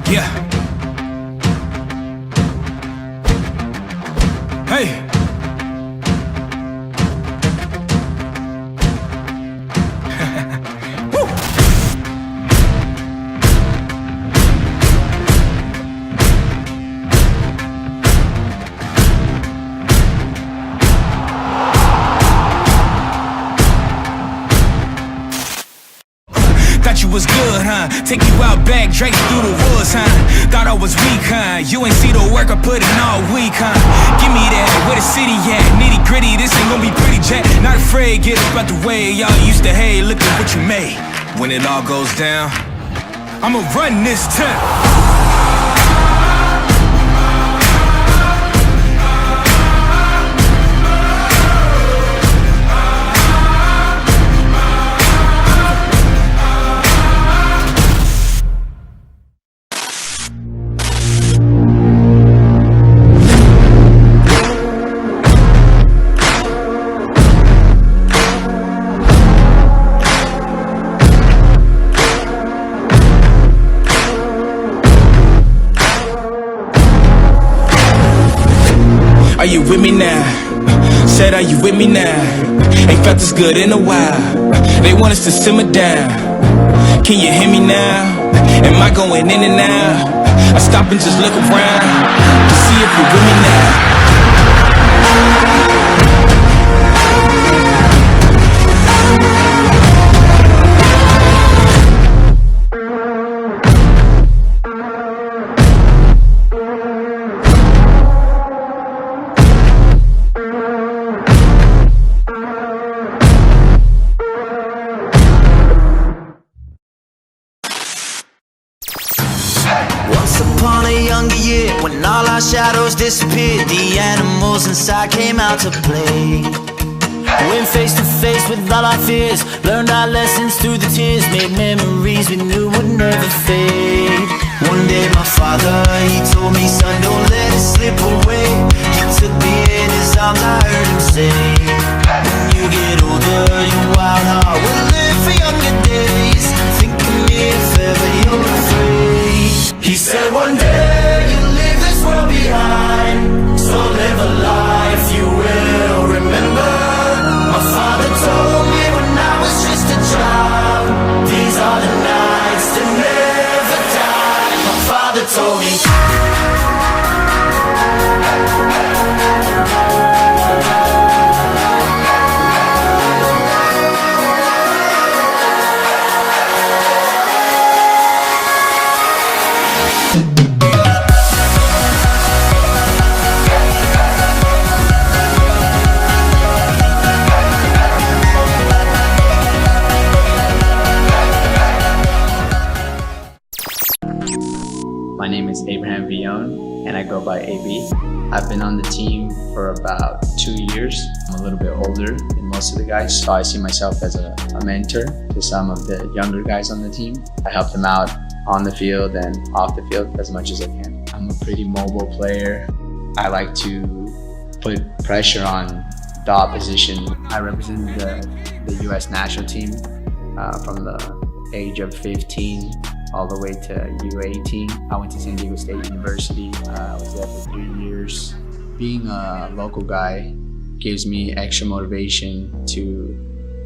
Yeah. Hey. Was good, huh? Take you out back, Drake through the woods, huh? Thought I was weak, huh? You ain't see the work I put in all week, huh? Give me that, where the city at? Nitty gritty, this ain't gonna be pretty, Jack. Not afraid, get up out the way. Y'all used to, hey, look at what you made. When it all goes down, I'ma run this town. Are you with me now? Said, are you with me now? Ain't felt this good in a while. They want us to simmer down. Can you hear me now? Am I going in and out? I stop and just look around to see if you're with me now. When all our shadows disappeared, the animals inside came out to play. Went face to face with all our fears, learned our lessons through the tears, made memories we knew would never fade. One day my father, he told me, son, don't let it slip away. He took me in his arms, I heard him say, when you get older, your wild heart will live for younger days. Think of me if ever you're afraid. He said one day you'll leave this world behind, so live a life you will remember. My father told me when I was just a child, these are the nights that never die. My father told me. My name is Abraham Villon, and I go by AB. I've been on the team for about 2 years. I'm a little bit older than most of the guys, so I see myself as a mentor to some of the younger guys on the team. I help them out on the field and off the field as much as I can. I'm a pretty mobile player. I like to put pressure on the opposition. I represent the U.S. national team from the age of 15 all the way to U18. I went to San Diego State University. I was there for 3 years. Being a local guy gives me extra motivation to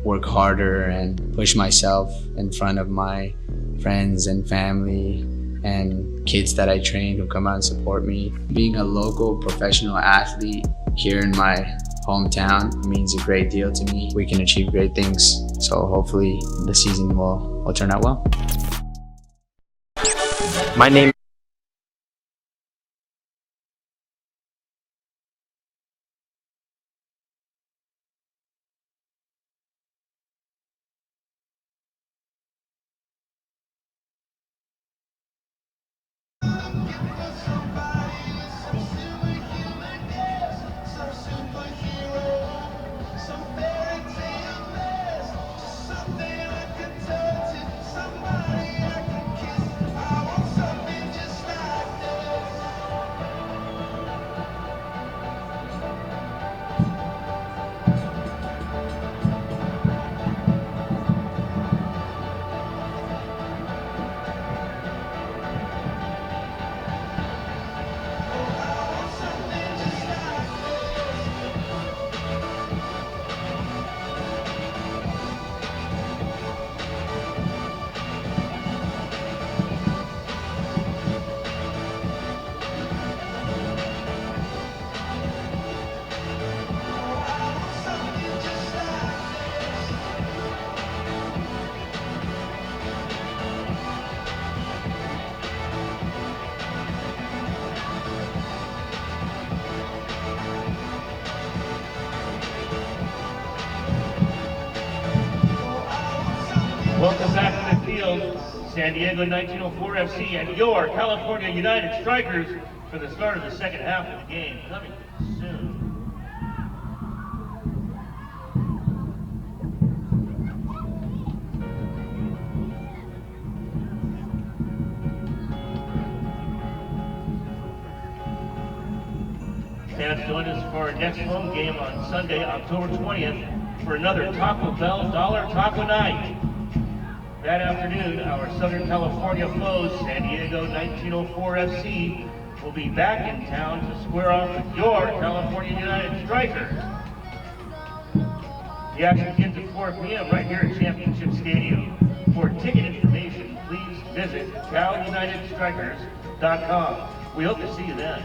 work harder and push myself in front of my friends and family and kids that I train who come out and support me. Being a local professional athlete here in my hometown means a great deal to me. We can achieve great things, so hopefully the season will turn out well. My name Welcome back to the field, San Diego 1904 FC and your California United Strikers for the start of the second half of the game. Coming soon. Fans join us for our next home game on Sunday, October 20th for another Taco Bell Dollar Taco Night. That afternoon, our Southern California foes, San Diego 1904 FC, will be back in town to square off with your California United Strikers. The action begins at 4 p.m. right here at Championship Stadium. For ticket information, please visit CalUnitedStrikers.com. We hope to see you then.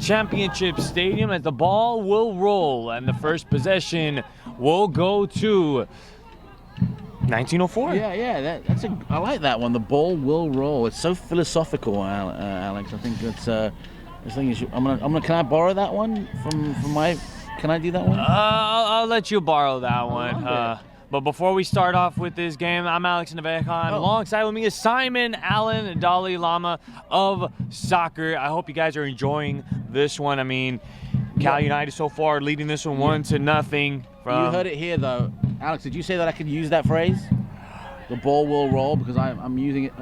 Championship Stadium as the ball will roll and the first possession will go to 1904. Yeah. I like that one. The ball will roll. It's so philosophical, Alex. I think that's. Can I borrow that one from my? Can I do that one? I'll let you borrow that one. But before we start off with this game, I'm Alex Naveja. Alongside with me is Simon Allen, Dalai Lama of soccer. I hope you guys are enjoying this one. I mean, Cal United so far leading this one 1-0. You heard it here, though. Alex, did you say that I could use that phrase? The ball will roll, because I'm using it.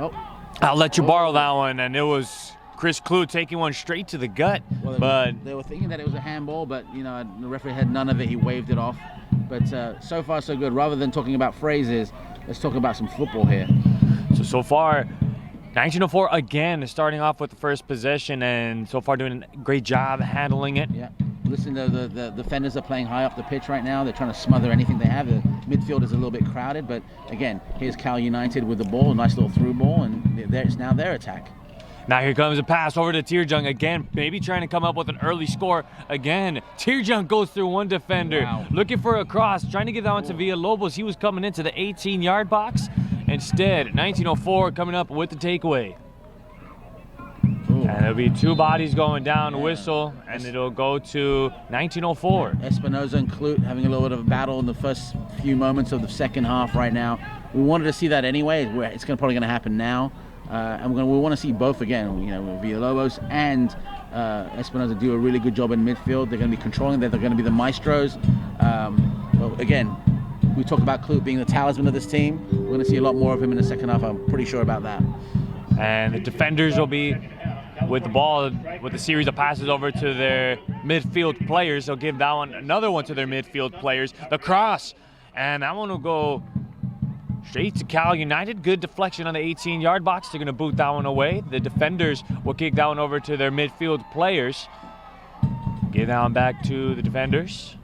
I'll let you borrow that one, and it was Chris Clue taking one straight to the gut. Well, but they were thinking that it was a handball, but the referee had none of it. He waved it off. But so far so good. Rather than talking about phrases, let's talk about some football here. So far, 1904 again is starting off with the first possession, and so far doing a great job handling it. Yeah. Listen, the defenders are playing high up the pitch right now. They're trying to smother anything they have. The midfield is a little bit crowded, but again, here's Cal United with the ball, a nice little through ball, and it's now their attack. Now here comes a pass over to Tirjung again, maybe trying to come up with an early score again. Tirjung goes through one defender, looking for a cross, trying to get that one to Villalobos. He was coming into the 18-yard box. Instead, 1904 coming up with the takeaway. And there'll be two bodies going down, whistle, and it'll go to 1904. Espinoza and Clute having a little bit of a battle in the first few moments of the second half right now. We wanted to see that anyway. It's probably going to happen now. And we want to see both again. Villalobos and Espinoza do a really good job in midfield. They're going to be controlling that. They're going to be the maestros. But again, we talk about Clute being the talisman of this team. We're going to see a lot more of him in the second half. I'm pretty sure about that. And the defenders will be with the ball with a series of passes over to their midfield players. They'll give that one, another one to their midfield players. The cross, and that one will go straight to Cal United. Good deflection on the 18-yard box. They're going to boot that one away. The defenders will kick that one over to their midfield players. Give that one back to the defenders.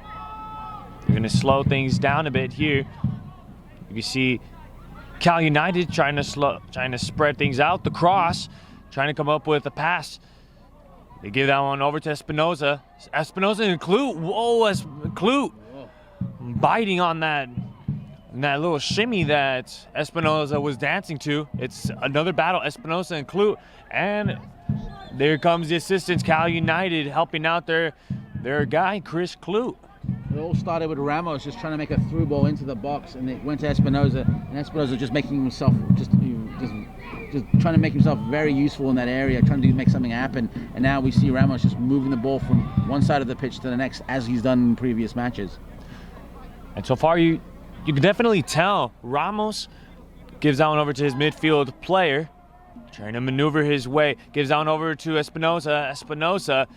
They're going to slow things down a bit here. You can see Cal United trying to spread things out. The cross, trying to come up with a pass. They give that one over to Espinoza. Espinoza and Clute. Whoa, Clute biting on that little shimmy that Espinoza was dancing to. It's another battle, Espinoza and Clute. And there comes the assistants, Cal United helping out their guy, Chris Clute. It all started with Ramos just trying to make a through ball into the box, and it went to Espinoza, and Espinoza just making himself just trying to make himself very useful in that area, trying to make something happen. And now we see Ramos just moving the ball from one side of the pitch to the next, as he's done in previous matches. And so far, you can definitely tell Ramos gives that one over to his midfield player, trying to maneuver his way, gives that one over to Espinoza,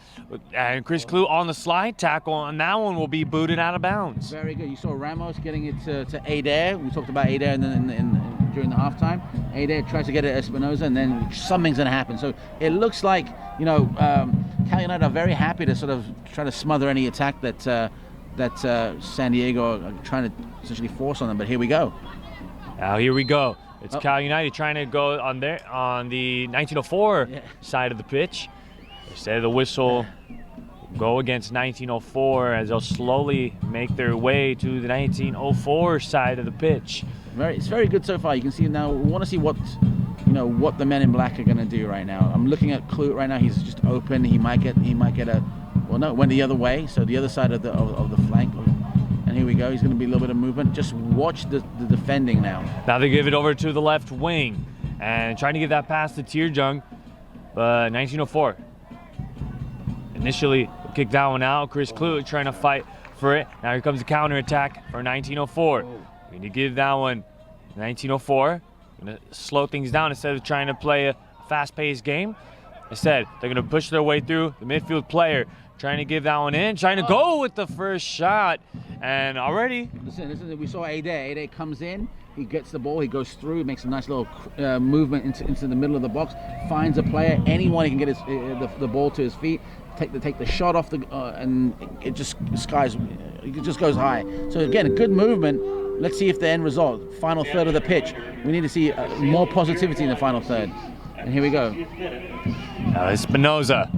and Chris Clute on the slide tackle, and that one will be booted out of bounds. Very good. You saw Ramos getting it to Adair. We talked about Adair during the halftime. Adair tries to get it to Espinoza, and then something's going to happen. So it looks like, Cal United are very happy to sort of try to smother any attack that San Diego are trying to essentially force on them. But here we go. Now here we go. It's Cal United trying to go on the 1904 side of the pitch. Instead, the whistle go against 1904 as they'll slowly make their way to the 1904 side of the pitch. It's very good so far. You can see now. We want to see what the men in black are going to do right now. I'm looking at Clute right now. He's just open. He might get a. Well, no, it went the other way. So the other side of the flank. And here we go. He's going to be a little bit of movement. Just watch the defending now. Now they give it over to the left wing and trying to get that pass to Tirjung. But 1904 initially kick that one out. Chris Clute trying to fight for it. Now here comes the counter attack for 1904. We're going to give that one 1904. Going to slow things down instead of trying to play a fast-paced game. Instead, they're going to push their way through the midfield player. Trying to give that one in, trying to go with the first shot, and already. Listen, we saw Adair. Adair comes in, he gets the ball, he goes through, makes a nice little movement into the middle of the box, finds a player, anyone he can get the ball to his feet, take the shot off and it just goes high. So again, a good movement. Let's see if the end result, final third of the pitch, we need to see more positivity in the final third. And here we go. Now Espinoza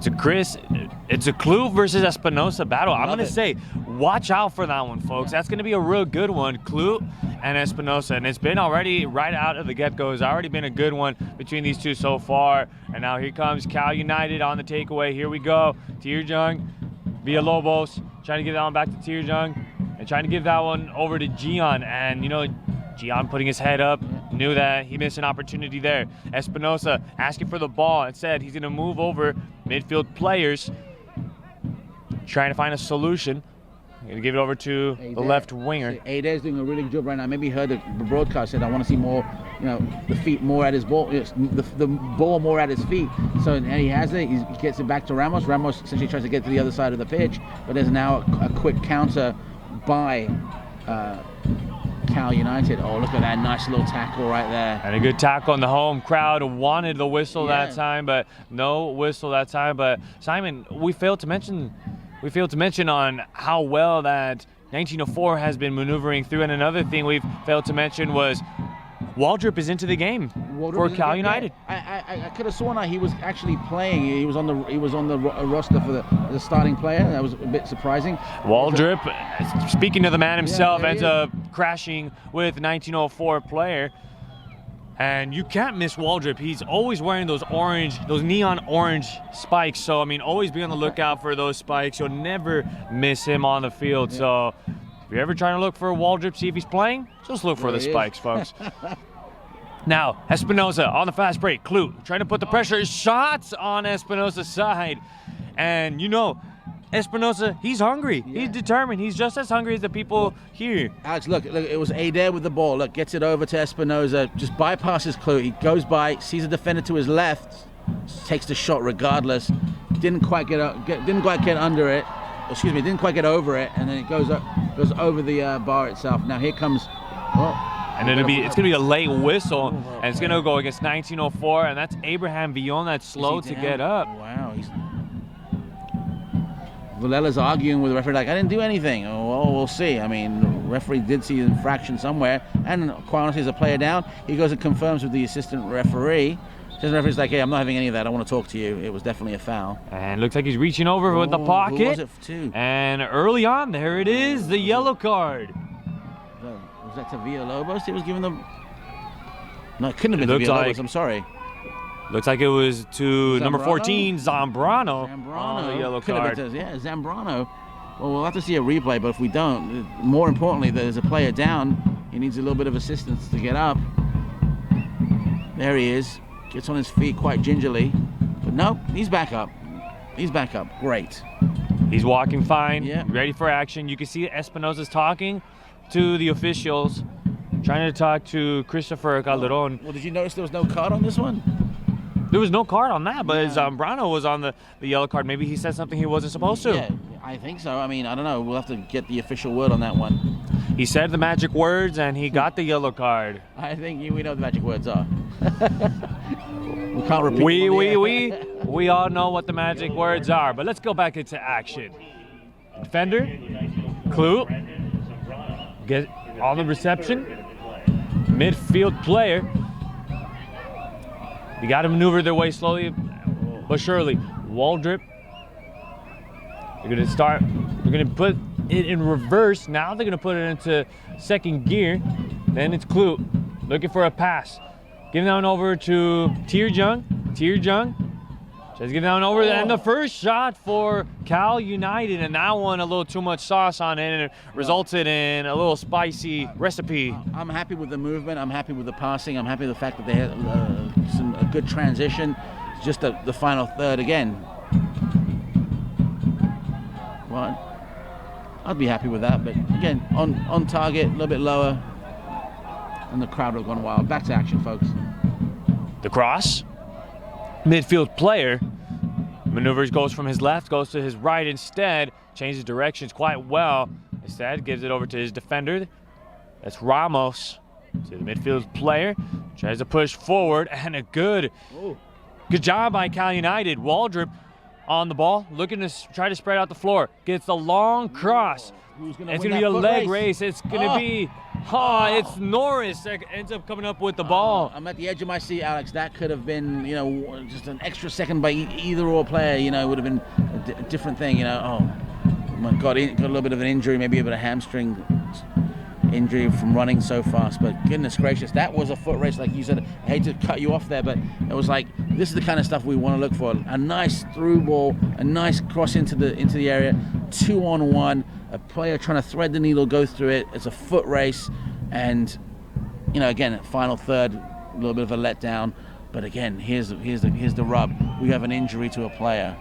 It's a Clue versus Espinosa battle. I'm going to say, watch out for that one, folks. That's going to be a real good one, Clue and Espinosa. And it's been already, right out of the get-go, it's already been a good one between these two so far. And now here comes Cal United on the takeaway. Here we go. Tirjung, Villalobos, trying to give that one back to Tirjung and trying to give that one over to Gian. And, you know, Gian putting his head up, knew that he missed an opportunity there. Espinosa asking for the ball. Instead, he's going to move over midfield players, trying to find a solution. Going to give it over to the left winger. Adair's doing a really good job right now. Maybe he heard the broadcast said, I want to see more, you know, the feet more at his ball, the ball more at his feet. So and he has it. He gets it back to Ramos. Ramos essentially tries to get to the other side of the pitch, but there's now a quick counter by Cal United. Oh, look at that nice little tackle right there. And a good tackle, and the home crowd wanted the whistle that time, but no whistle that time. But Simon, we failed to mention on how well that 1904 has been maneuvering through. And another thing we've failed to mention was Waldrop is into the game for Cal United. I could have sworn that he was actually playing. He was on the roster for the starting player. That was a bit surprising. Waldrop, speaking of the man himself, ends up crashing with 1904 player. And you can't miss Waldrop. He's always wearing those neon orange spikes. So, I mean, always be on the lookout for those spikes. You'll never miss him on the field. So, if you're ever trying to look for Waldrop, see if he's playing, just look for the spikes, folks. Now, Espinosa on the fast break. Clue trying to put the pressure. Shots on Espinosa's side. And, you know, Espinosa, he's hungry. He's determined. He's just as hungry as the people here. Alex, look, it was Adair with the ball. Look, gets it over to Espinosa, just bypasses Clue. He goes by, sees a defender to his left, takes the shot regardless. Didn't quite get under it. Excuse me, didn't quite get over it, and then it goes over the bar itself. Now here comes. And it's gonna be a late whistle, and it's gonna go against 1904, and that's Abraham Villon that's slow to get up. Wow. Villela's arguing with the referee like, I didn't do anything. Oh, well, we'll see. I mean, the referee did see an infraction somewhere, and quite honestly, as a player down, he goes and confirms with the assistant referee. The referee's like, hey, I'm not having any of that. I want to talk to you. It was definitely a foul. And looks like he's reaching over with the pocket. Who was it to? And early on, there it is, the yellow card. Was that to Villalobos? It was given them. No, it couldn't have been to Villalobos. I'm sorry. Looks like it was to number 14, Zambrano. On the yellow card. Zambrano. Well, we'll have to see a replay, but if we don't, more importantly, there's a player down. He needs a little bit of assistance to get up. There he is. Gets on his feet quite gingerly. But nope, he's back up. Great. He's walking fine, Yeah. ready for action. You can see Espinosa's talking to the officials, trying to talk to Christopher Calderon. Well, did you notice there was no card on this one? There was no card on that, but Zambrano was on the yellow card. Maybe he said something he wasn't supposed to. Yeah, I think so. I mean, I don't know. We'll have to get the official word on that one. He said the magic words, and he got the yellow card. I think we know what the magic words are. We can't repeat We all know what the magic words are, but let's go back into action. Defender, Clue, get on the reception. Midfield player. You got to maneuver their way slowly but surely. Waldrop. They're going to put it in reverse. Now they're going to put it into second gear. Then it's Clue looking for a pass. Giving that one over to Tirjung. Just give that one over. And the first shot for Cal United. And that one, a little too much sauce on it. And it resulted in a little spicy recipe. I'm happy with the movement. I'm happy with the passing. I'm happy with the fact that they had a good transition. It's just the final third again. Well, I'd be happy with that. But again, on target, a little bit lower. And the crowd have gone wild. Back to action, folks. The cross. Midfield player maneuvers, goes from his left, goes to his right instead, changes directions quite well. Instead, gives it over to his defender. That's Ramos to the midfield player. Tries to push forward, and a good job by Cal United. Waldrop on the ball, looking to try to spread out the floor. Gets the long cross. It's going to be a leg race. It's going to be Oh, it's Norris that ends up coming up with the ball. I'm at the edge of my seat, Alex. That could have been, just an extra second by either or player. It would have been a different thing. Oh my God, he got a little bit of an injury, maybe a bit of hamstring injury from running so fast. But goodness gracious, that was a foot race, like you said. I hate to cut you off there, but it was like, this is the kind of stuff we want to look for. A nice through ball, a nice cross into the area, 2-on-1. A player trying to thread the needle, go through it. It's a foot race, and again, final third, a little bit of a letdown. But again, here's the rub. We have an injury to a player.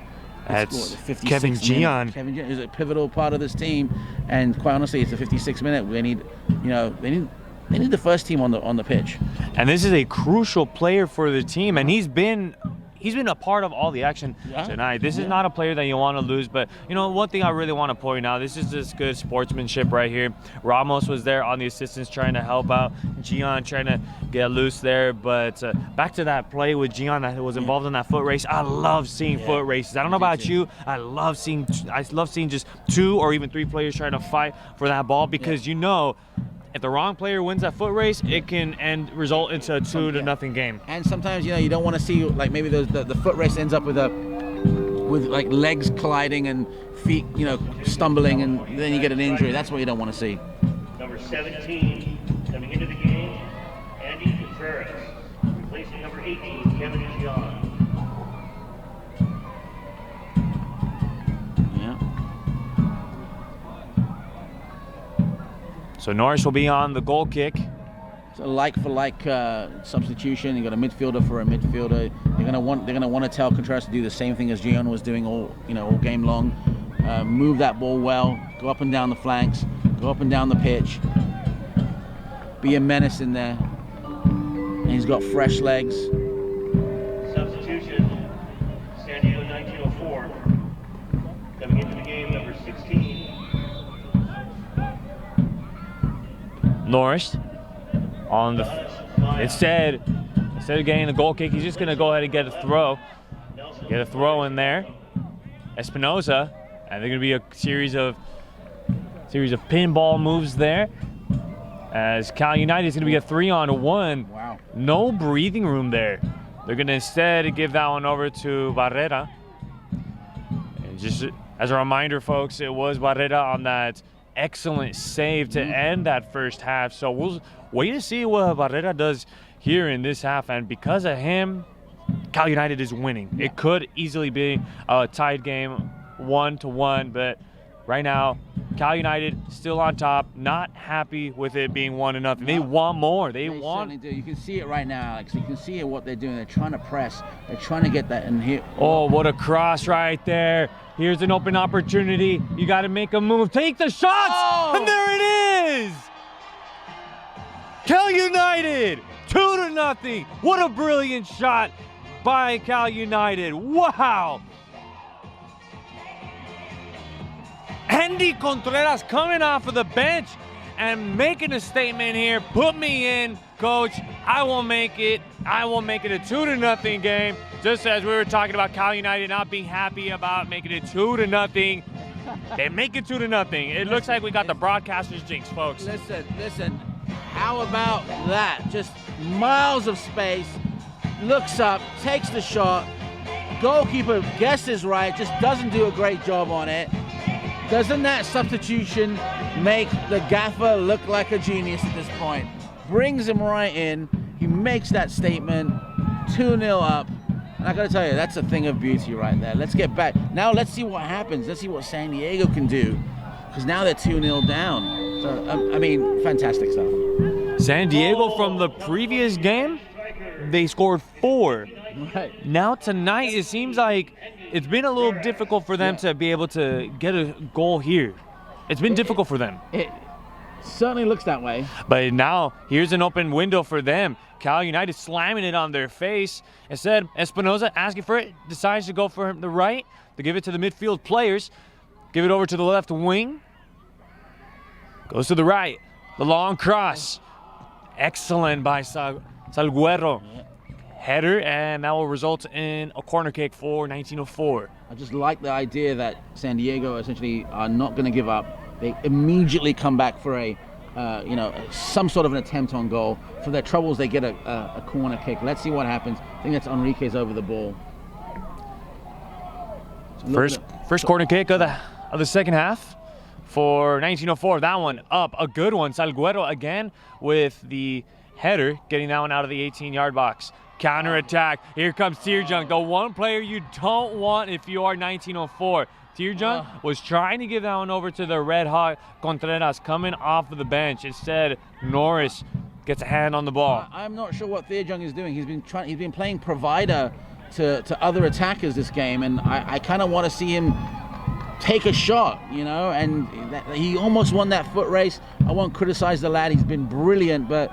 That's Kevin Gian. Kevin Gian is a pivotal part of this team, and quite honestly, it's the 56th minute. They need the first team on the pitch. And this is a crucial player for the team, and he's been a part of all the action tonight. This is not a player that you want to lose, but one thing I really want to point out, this is just good sportsmanship right here. Ramos was there on the assistance trying to help out. Gian trying to get loose there, but back to that play with Gian that was involved in that foot race. I love seeing foot races. I don't know about you. I love seeing just 2 or even 3 players trying to fight for that ball, because if the wrong player wins that foot race, it can result into a 2-0 game. And sometimes you don't want to see, like, maybe the foot race ends up with like legs colliding and feet stumbling, and then you get an injury. That's what you don't want to see. Number 17 coming into the game, Andy Contreras, replacing number 18, Kevin Gian. So Norris will be on the goal kick. It's a like-for-like substitution. You got a midfielder for a midfielder. They're gonna want to tell Contreras to do the same thing as Gian was doing all game long. Move that ball well. Go up and down the flanks. Go up and down the pitch. Be a menace in there. And he's got fresh legs. Substitution, San Diego 1904. Coming into the game, number 16. Norris on instead of getting the goal kick, he's just gonna go ahead and get a throw in there. Espinoza, and there's gonna be a series of pinball moves there, as Cal United is gonna be a 3-on-1. Wow. No breathing room there. They're gonna instead give that one over to Barrera. And just as a reminder, folks, it was Barrera on that excellent save to end that first half. So we'll wait to see what Barrera does here in this half, and because of him, Cal United is winning. It could easily be a tied game, 1-1, but right now Cal United still on top, not happy with it being 1-0. They want more. They want. Certainly do. You can see it right now, Alex. You can see what they're doing. They're trying to press. They're trying to get that in here. Oh, what a cross right there. Here's an open opportunity. You got to make a move. Take the shots! Oh! And there it is! Cal United, 2-0. What a brilliant shot by Cal United. Wow! Andy Contreras coming off of the bench and making a statement here. Put me in, coach. I will make it. I will make it a 2-0 game. Just as we were talking about Cal United not being happy about making it 2-0. They make it 2-0. It looks like we got the broadcaster's jinx, folks. Listen. How about that? Just miles of space. Looks up, takes the shot. Goalkeeper guesses right, just doesn't do a great job on it. Doesn't that substitution make the gaffer look like a genius at this point? Brings him right in. He makes that statement. 2-0 up. And I got to tell you, that's a thing of beauty right there. Let's get back. Now let's see what happens. Let's see what San Diego can do. Because now they're 2-0 down. So, I mean, fantastic stuff. San Diego from the previous game, they scored 4. Right. Now tonight, it seems like it's been a little difficult for them to be able to get a goal here. It's been difficult for them. It certainly looks that way. But now, here's an open window for them. Cal United slamming it on their face. Instead, Espinoza asking for it, decides to go for the right, to give it to the midfield players. Give it over to the left wing. Goes to the right. The long cross. Excellent by Salguero. Header, and that will result in a corner kick for 1904. I just like the idea that San Diego essentially are not going to give up. They immediately come back for a some sort of an attempt on goal. For their troubles, they get a corner kick. Let's see what happens. I think that's Enriquez over the ball. First corner kick of the second half for 1904. That one up, a good one. Salguero again with the header, getting that one out of the 18-yard box. Counter attack. Here comes Tirjung, the one player you don't want if you are 1904. Tirjung was trying to give that one over to the red hot Contreras coming off of the bench. Instead, Norris gets a hand on the ball. I'm not sure what Tirjung is doing. He's been playing provider to other attackers this game, and I kind of want to see him take a shot, and he almost won that foot race. I won't criticize the lad. He's been brilliant, but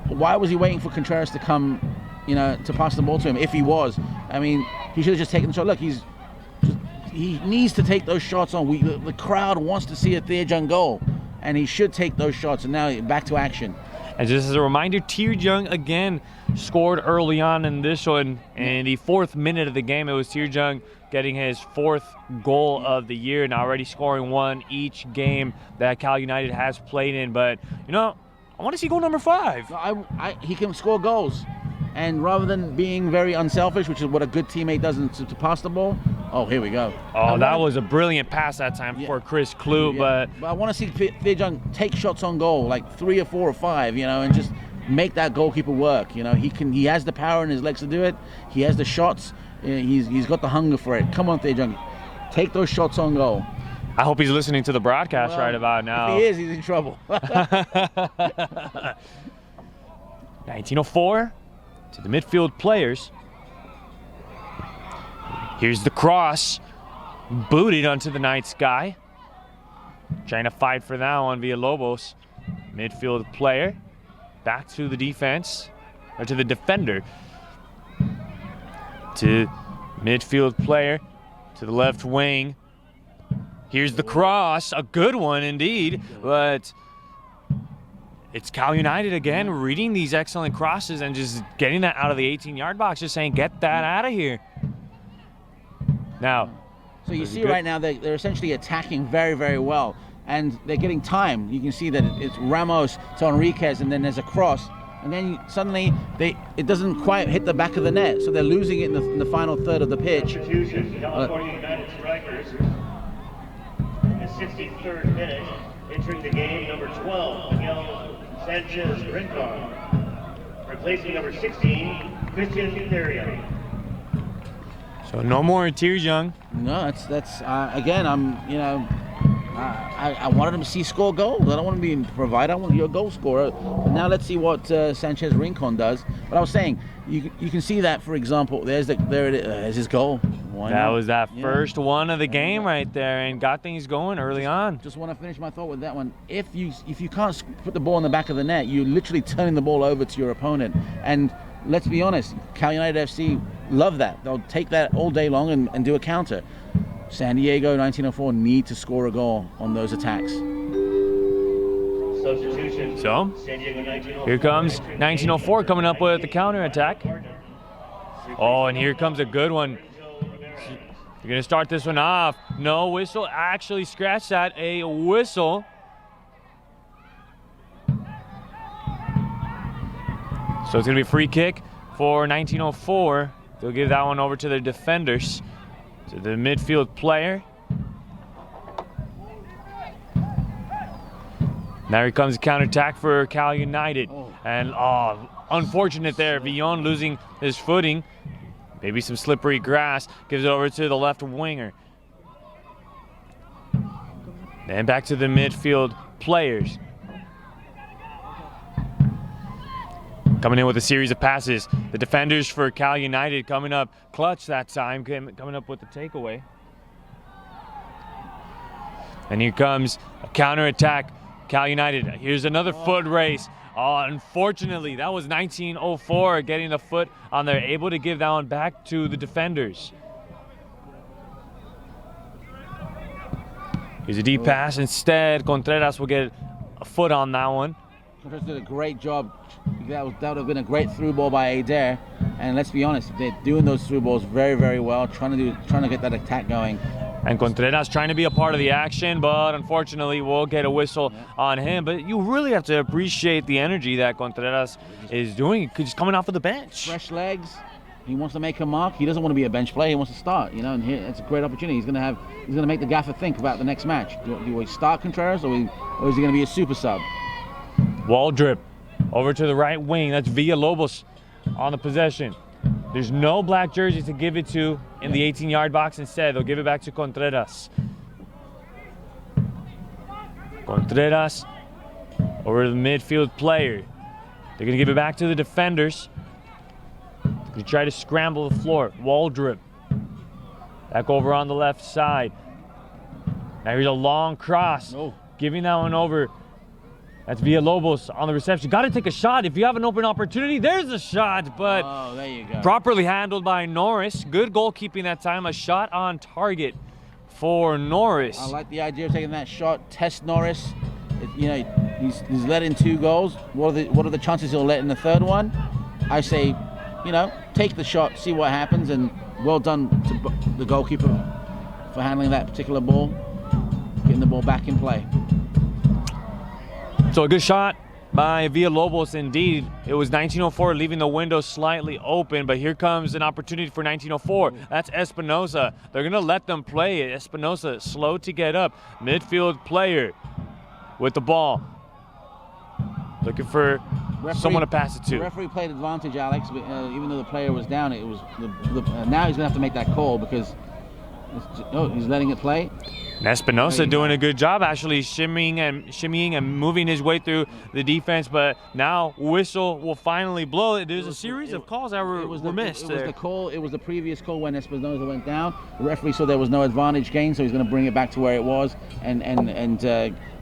why was he waiting for Contreras to come, to pass the ball to him if he was? I mean, he should have just taken the shot. Look, he needs to take those shots on. The crowd wants to see a Tirjung goal, and he should take those shots. And now back to action. And just as a reminder, Tirjung again scored early on in this one. In the 4th minute of the game, it was Tirjung getting his 4th goal of the year and already scoring one each game that Cal United has played in. But, I want to see goal number 5. He can score goals. And rather than being very unselfish, which is what a good teammate does to pass the ball, here we go. That was a brilliant pass that time for Chris Clue. But I want to see Tirjung take shots on goal, like 3 or 4 or 5, and just make that goalkeeper work. He has the power in his legs to do it. He has the shots. He's got the hunger for it. Come on, Tirjung, take those shots on goal. I hope he's listening to the broadcast right about now. If he is, he's in trouble. 1904 to the midfield players. Here's the cross, booted onto the night sky. Trying to fight for that one via Lobos. Midfield player, back to the defense, or to the defender. To midfield player, to the left wing. Here's the cross, a good one indeed, but it's Cal United again, reading these excellent crosses and just getting that out of the 18-yard box, just saying, get that out of here. Now, so you see right now they're essentially attacking very, very well, and they're getting time. You can see that it's Ramos to Enriquez, and then there's a cross, and then suddenly it doesn't quite hit the back of the net, so they're losing it in the final third of the pitch. California United strikers in the 63rd minute, entering the game, number 12, Miguel Sanchez Rincon, replacing number 16, Christian Therion. So no more Tirjung. No, that's again. I wanted him to score goals. I don't want him to be a provider. I want you a goal scorer. Now let's see what Sanchez Rincon does. But I was saying, you can see that, for example, there's his goal. That was that first one of the game right there, and got things going early on. Just want to finish my thought with that one. If you can't put the ball in the back of the net, you're literally turning the ball over to your opponent. And let's be honest, Cal United FC love that. They'll take that all day long and do a counter. San Diego 1904 need to score a goal on those attacks. Substitution. So, here comes 1904 coming up with the counter attack. Oh, and here comes a good one. You're going to start this one off. No whistle. Actually scratched that. A whistle. So it's going to be a free kick for 1904. They'll give that one over to the defenders. To the midfield player. Now here comes the counterattack for Cal United. And unfortunate there. Villon losing his footing. Maybe some slippery grass. Gives it over to the left winger. Then back to the midfield players. Coming in with a series of passes. The defenders for Cal United coming up clutch that time, coming up with the takeaway. And here comes a counter-attack, Cal United. Here's another foot race. Unfortunately, that was 1904 getting the foot on there, able to give that one back to the defenders. Here's a deep pass. Instead, Contreras will get a foot on that one. Contreras did a great job. That would have been a great through ball by Adair, and let's be honest, they're doing those through balls very, very well, trying to get that attack going. And Contreras trying to be a part of the action, but unfortunately we'll get a whistle on him. But you really have to appreciate the energy that Contreras is doing. He's coming off of the bench. Fresh legs. He wants to make a mark. He doesn't want to be a bench player. He wants to start, you know, and here it's a great opportunity. He's going to make the gaffer think about the next match. Do we start Contreras or is he going to be a super sub? Waldrop over to the right wing. That's Villalobos on the possession. There's no black jerseys to give it to in the 18-yard box. Instead, they'll give it back to Contreras. Contreras over to the midfield player. They're going to give it back to the defenders. They try to scramble the floor. Waldrop back over on the left side. Now here's a long cross. Giving that one over. That's Villalobos on the reception. Got to take a shot. If you have an open opportunity, there's a shot, but there you go. Properly handled by Norris. Good goalkeeping that time. A shot on target for Norris. I like the idea of taking that shot. Test Norris. You know, he's let in 2 goals. What are the chances he'll let in the third one? I say, you know, take the shot, see what happens, and well done to the goalkeeper for handling that particular ball, getting the ball back in play. So a good shot by Villalobos indeed. It was 1904 leaving the window slightly open, but here comes an opportunity for 1904. That's Espinosa. They're going to let them play it. Espinosa slow to get up. Midfield player with the ball. Looking for someone to pass it to. The referee played advantage, Alex, but, even though the player was down. It was now he's going to have to make that call because he's letting it play. And Espinosa doing a good job, actually shimmying and moving his way through the defense. But now whistle will finally blow. There's a series of calls that were missed. It was the call. It was the previous call when Espinosa went down. The referee saw there was no advantage gain, so he's going to bring it back to where it was and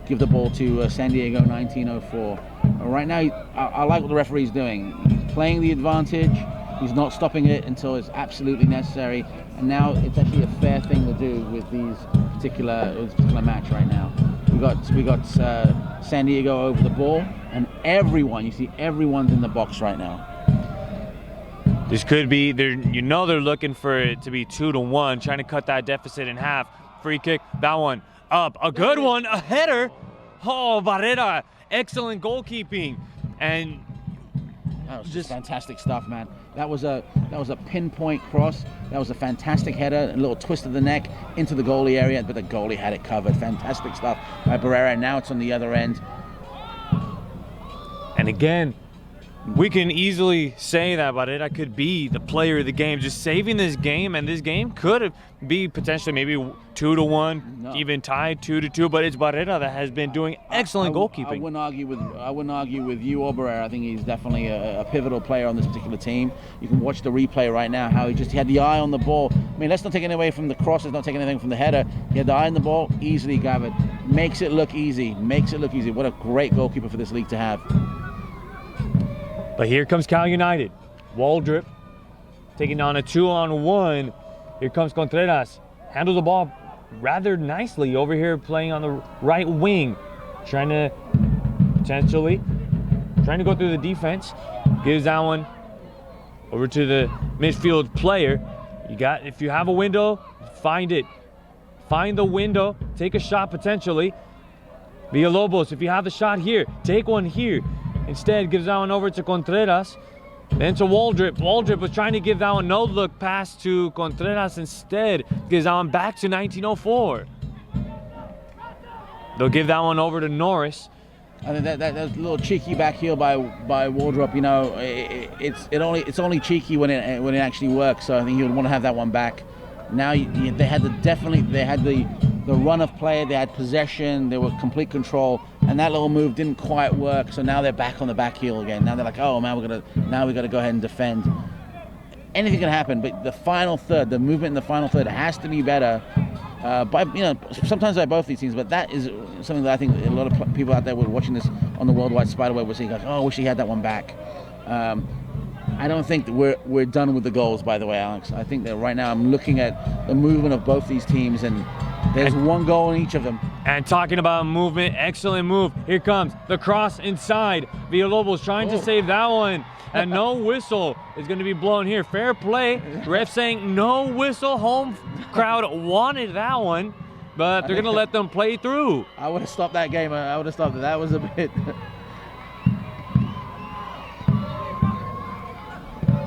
give the ball to San Diego 1904. Right now, I like what the referee's doing. He's playing the advantage. He's not stopping it until it's absolutely necessary. And now it's actually a fair thing to do with this particular match right now. We got San Diego over the ball, and everyone's in the box right now. This could be, they're looking for it to be 2-1, trying to cut that deficit in half. Free kick, that one up, a good one, a header. Oh, Barrera, excellent goalkeeping, and that was just fantastic stuff, man. That was a pinpoint cross. That was a fantastic header, a little twist of the neck into the goalie area, but the goalie had it covered. Fantastic stuff by Barrera. Now it's on the other end. And again, we can easily say that Barrera could be the player of the game, just saving this game, and this game could be potentially maybe 2-1, even tied 2-2. But it's Barrera that has been doing excellent goalkeeping. I wouldn't argue with you or Barrera. I think he's definitely a pivotal player on this particular team. You can watch the replay right now how he had the eye on the ball. I mean, let's not take anything away from the crosses, not taking anything from the header. He had the eye on the ball, easily gathered. Makes it look easy. What a great goalkeeper for this league to have. But here comes Cal United. Waldrop taking on a 2-on-1. Here comes Contreras. Handles the ball rather nicely over here, playing on the right wing. Trying to go through the defense. Gives that one over to the midfield player. If you have a window, find it. Find the window. Take a shot potentially. Villalobos, if you have the shot here, take one here. Instead, gives that one over to Contreras. Then to Waldrop. Waldrop was trying to give that one no-look pass to Contreras. Instead, gives that one back to 1904. They'll give that one over to Norris. I think that's a little cheeky back heel by Waldrop. You know, it's only cheeky when it actually works. So I think he would want to have that one back. Now they had the run of play, they had possession, they were complete control, and that little move didn't quite work. So now they're back on the back heel again. Now they're like, oh man, we got to go ahead and defend. Anything can happen, but the final third, the movement in the final third has to be better. Sometimes by both these teams, but that is something that I think a lot of people out there were watching this on the Worldwide Spiderweb were saying, like, oh, I wish he had that one back. I don't think that we're done with the goals, by the way, Alex. I think that right now I'm looking at the movement of both these teams, and there's one goal in each of them. And talking about movement, excellent move. Here comes the cross inside. Villalobos trying to save that one. And no whistle is going to be blown here. Fair play. Ref saying no whistle, home crowd wanted that one, but they're going to let them play through. I would have stopped that game. I would have stopped it. That was a bit...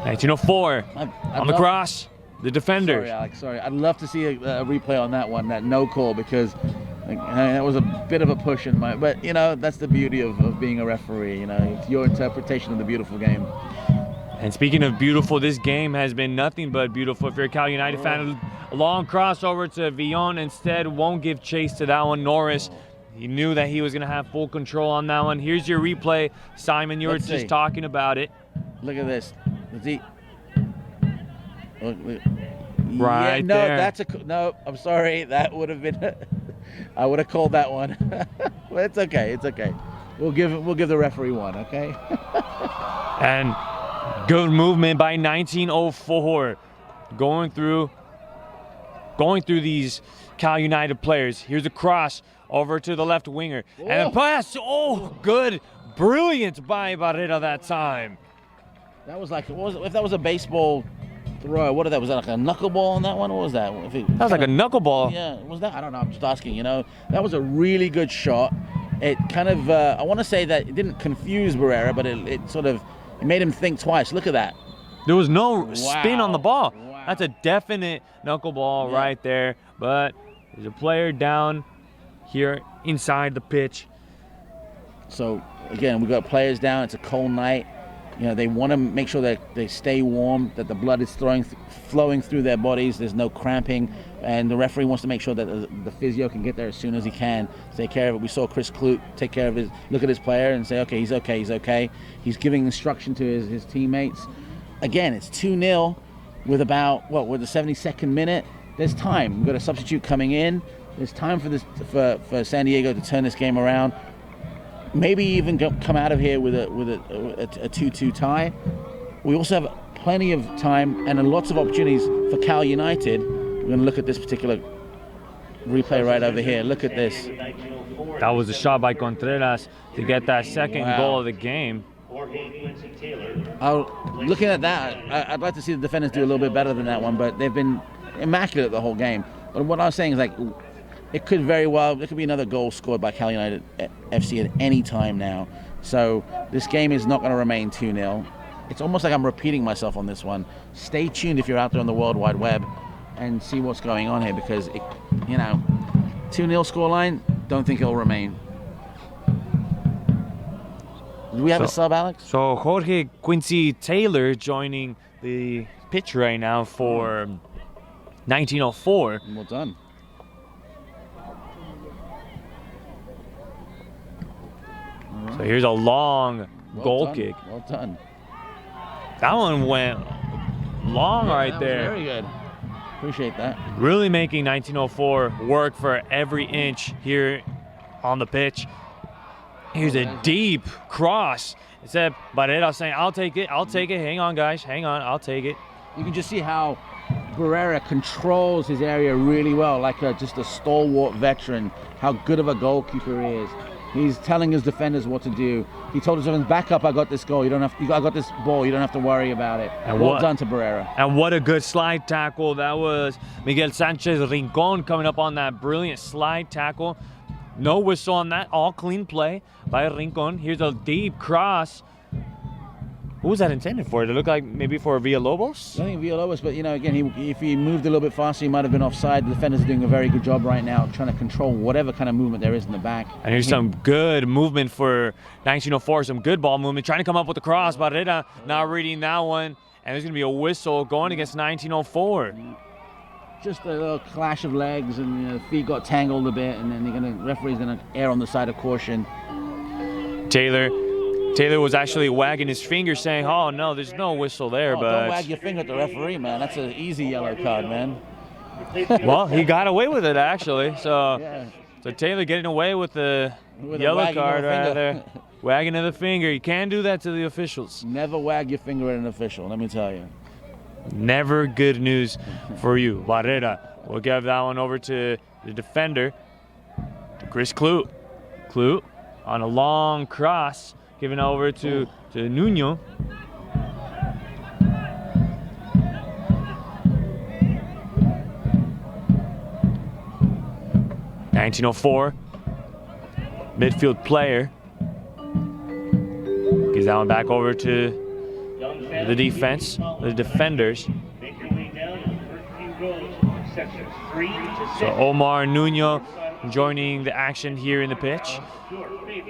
1904 on the cross, the defender. Sorry, Alex. Sorry. I'd love to see a replay on that one, that no call, because that was a bit of a push in my... But, you know, that's the beauty of being a referee. You know, it's your interpretation of the beautiful game. And speaking of beautiful, this game has been nothing but beautiful. If you're a Cal United fan, a long crossover to Villon instead won't give chase to that one. Norris, he knew that he was going to have full control on that one. Here's your replay. Simon, you were just talking about it. Look at this. Look, right no, there. That's a no. I'm sorry. That would have been. I would have called that one. Well, it's okay. It's okay. We'll give the referee one. Okay. And good movement by 1904, going through these Cal United players. Here's a cross over to the left winger, and a pass. Oh, good, brilliant by Barrera that time. That was like, if that was a baseball throw, was that like a knuckleball on that one? What was that? That was like a knuckleball. Yeah, was that? I don't know. I'm just asking. You know, that was a really good shot. It kind of, I want to say that it didn't confuse Barrera, but it sort of made him think twice. Look at that. There was no spin on the ball. Wow. That's a definite knuckleball right there. But there's a player down here inside the pitch. So again, we've got players down. It's a cold night. You know, they want to make sure that they stay warm, that the blood is flowing through their bodies, there's no cramping, and the referee wants to make sure that the physio can get there as soon as he can, take care of it. We saw Chris Kloot take care of look at his player and say, okay, he's okay, he's okay. He's giving instruction to his teammates. Again, it's 2-0 with about, with the 72nd minute. There's time. We've got a substitute coming in. There's time for San Diego to turn this game around. Maybe even come out of here with a 2-2 tie. We also have plenty of time and lots of opportunities for Cal United. We're going to look at this particular replay right over here. Look at this. That was a shot by Contreras to get that second goal of the game. Looking at that, I'd like to see the defenders do a little bit better than that one, but they've been immaculate the whole game. But what I was saying is, like, it could be another goal scored by Cal United FC at any time now. So this game is not going to remain 2-0. It's almost like I'm repeating myself on this one. Stay tuned if you're out there on the World Wide Web and see what's going on here, because 2-0 scoreline, don't think it'll remain. Do we have a sub, Alex? So Jorge Quincy Taylor joining the pitch right now for 1904. Well done. So here's a long goal kick. Well done. That one went long right there. Very good. Appreciate that. Really making 1904 work for every inch here on the pitch. Here's a deep cross. Instead, Barrera saying, I'll take it. Hang on, guys. Hang on. I'll take it. You can just see how Barrera controls his area really well, like just a stalwart veteran, how good of a goalkeeper he is. He's telling his defenders what to do. He told his defenders, back up, I got this goal. I got this ball. You don't have to worry about it. And well done to Barrera. And what a good slide tackle. That was Miguel Sanchez Rincon coming up on that brilliant slide tackle. No whistle on that. All clean play by Rincon. Here's a deep cross. Who was that intended for? Did it look like maybe for Villalobos? I think Villalobos, but again, if he moved a little bit faster, he might have been offside. The defenders are doing a very good job right now, trying to control whatever kind of movement there is in the back. And here's some good movement for 1904, some good ball movement, trying to come up with the cross. Barrera not reading that one, and there's going to be a whistle going against 1904. Just a little clash of legs, and feet got tangled a bit, and then the referee's going to err on the side of caution. Taylor was actually wagging his finger saying, oh, no, there's no whistle there. But don't wag your finger at the referee, man. That's an easy yellow card, man. Well, he got away with it, actually. So Taylor getting away with the yellow card right there. Wagging of the finger. You can't do that to the officials. Never wag your finger at an official, let me tell you. Never good news for you. Barrera will give that one over to the defender, to Chris Kloot. Kloot on a long cross. Giving over to Nuno. 1904, midfield player. Gives that one back over to the defense, the defenders. Make your way down to the first few rows, sections 3 to 6. So Omar Nuno joining the action here in the pitch.